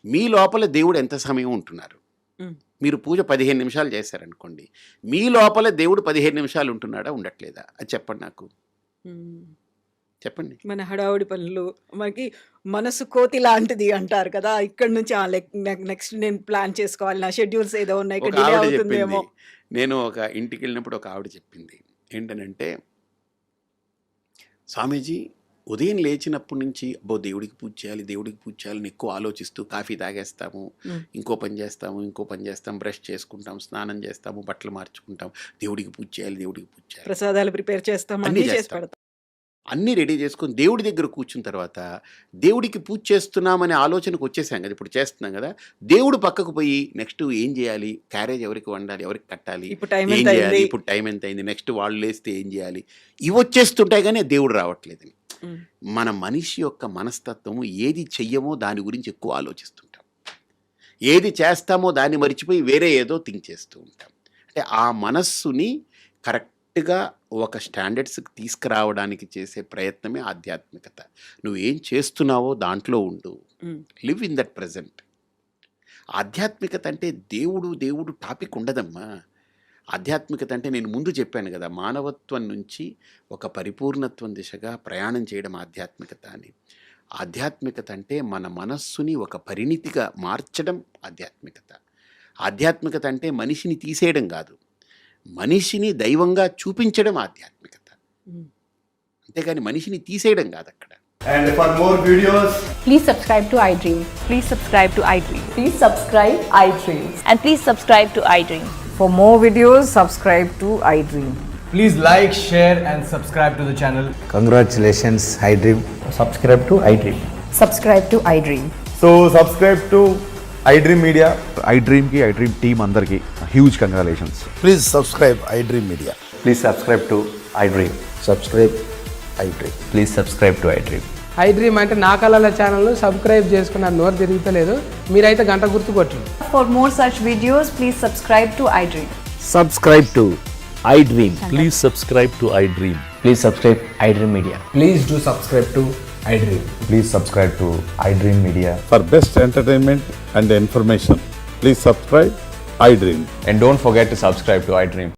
మీ లోపల దేవుడు ఎంత సమయం ఉంటున్నారు? మీరు పూజ 15 నిమిషాలు చేశారనుకోండి, మీ లోపల దేవుడు 15 నిమిషాలు ఉంటున్నాడా, ఉండట్లేదా? అది చెప్పండి నాకు, చెప్పండి. మన హడావుడి పనులు, మనకి మనసు కోతి లాంటిది అంటారు కదా, ఇక్కడ నుంచి నెక్స్ట్ నేను ప్లాన్ చేసుకోవాలి, నా షెడ్యూల్స్ ఏదో ఉన్నాయి, ఇక్కడ ఒక డిలే ఆవిడ చెప్పింది, అవుతుందేమో. నేను ఒక ఇంటికి వెళ్ళినప్పుడు ఒక ఆవిడ చెప్పింది ఏంటనంటే, స్వామీజీ ఉదయం లేచినప్పటి నుంచి అబ్బో దేవుడికి పూజ చేయాలి, దేవుడికి పూజ చేయాలని ఎక్కువ ఆలోచిస్తూ కాఫీ తాగేస్తాము, ఇంకో పని చేస్తాం, బ్రష్ చేసుకుంటాం, స్నానం చేస్తాము, బట్టలు మార్చుకుంటాం, దేవుడికి పూజ చేయాలి, దేవుడికి పూజ చేయాలి, ప్రసాదాలు ప్రిపేర్ చేస్తాం, అన్నీ అన్నీ చేసి చేస్తాం. పెడతాం. అన్నీ రెడీ చేసుకొని దేవుడి దగ్గర కూర్చున్న తర్వాత దేవుడికి పూజ చేస్తున్నామనే ఆలోచనకు వచ్చేసాం కదా, ఇప్పుడు చేస్తున్నాం కదా, దేవుడు పక్కకు పోయి నెక్స్ట్ ఏం చేయాలి, క్యారేజ్ ఎవరికి వండాలి, ఎవరికి కట్టాలి, ఇప్పుడు టైం ఏం ఎంత చేయాలి, అయింది? ఇప్పుడు టైం ఎంత అయింది, నెక్స్ట్ వాళ్ళు లేస్తే ఏం చేయాలి, ఇవి వచ్చేస్తుంటాయి కానీ దేవుడు రావట్లేదని. మన మనిషి యొక్క మనస్తత్వము ఏది చెయ్యమో దాని గురించి ఎక్కువ ఆలోచిస్తుంటాం. ఏది చేస్తామో దాన్ని మర్చిపోయి వేరే ఏదో థింక్ చేస్తూ ఉంటాం. అంటే ఆ మనస్సుని కరెక్ట్గా ఒక స్టాండర్డ్స్కి తీసుకురావడానికి చేసే ప్రయత్నమే ఆధ్యాత్మికత. నువ్వు ఏం చేస్తున్నావో దాంట్లో ఉండు, లివ్ ఇన్ దట్ ప్రజెంట్. ఆధ్యాత్మికత అంటే దేవుడు టాపిక్ ఉండదమ్మా. ఆధ్యాత్మికత అంటే నేను ముందు చెప్పాను కదా, మానవత్వం నుంచి ఒక పరిపూర్ణత్వం దిశగా ప్రయాణం చేయడం ఆధ్యాత్మికత అని. ఆధ్యాత్మికత అంటే మన మనస్సుని ఒక పరిణితిగా మార్చడం ఆధ్యాత్మికత. ఆధ్యాత్మికత అంటే మనిషిని తీసేయడం కాదు, మనిషిని దైవంగా చూపించడం ఆధ్యాత్మికత. అంతేగాని మనిషిని తీసేయడం కాదు అక్కడ. And for more videos, Please subscribe to iDream. Please subscribe to iDream. Please subscribe iDream. And please subscribe to iDream. For more videos, subscribe to iDream. please like, share, and subscribe to the channel. Congratulations, iDream. Subscribe to iDream. Subscribe to iDream. So subscribe to iDream Media. iDream की iDream team अंदर की huge congratulations. Please subscribe iDream Media. Please subscribe to iDream. Subscribe iDream. Please subscribe to iDream. iDream అంటే నా కళల ఛానల్ను subscribe చేసుకున్నారు, నోరు తిరుగుతలేదు. మీరైతే గంట గుర్తు కొట్టండి. For more such videos, please subscribe to iDream. Subscribe to iDream. Please subscribe to iDream. Please subscribe iDream Media. Please do subscribe to iDream. Please subscribe to iDream Media. For best entertainment and information, please subscribe iDream. And don't forget to subscribe to iDream.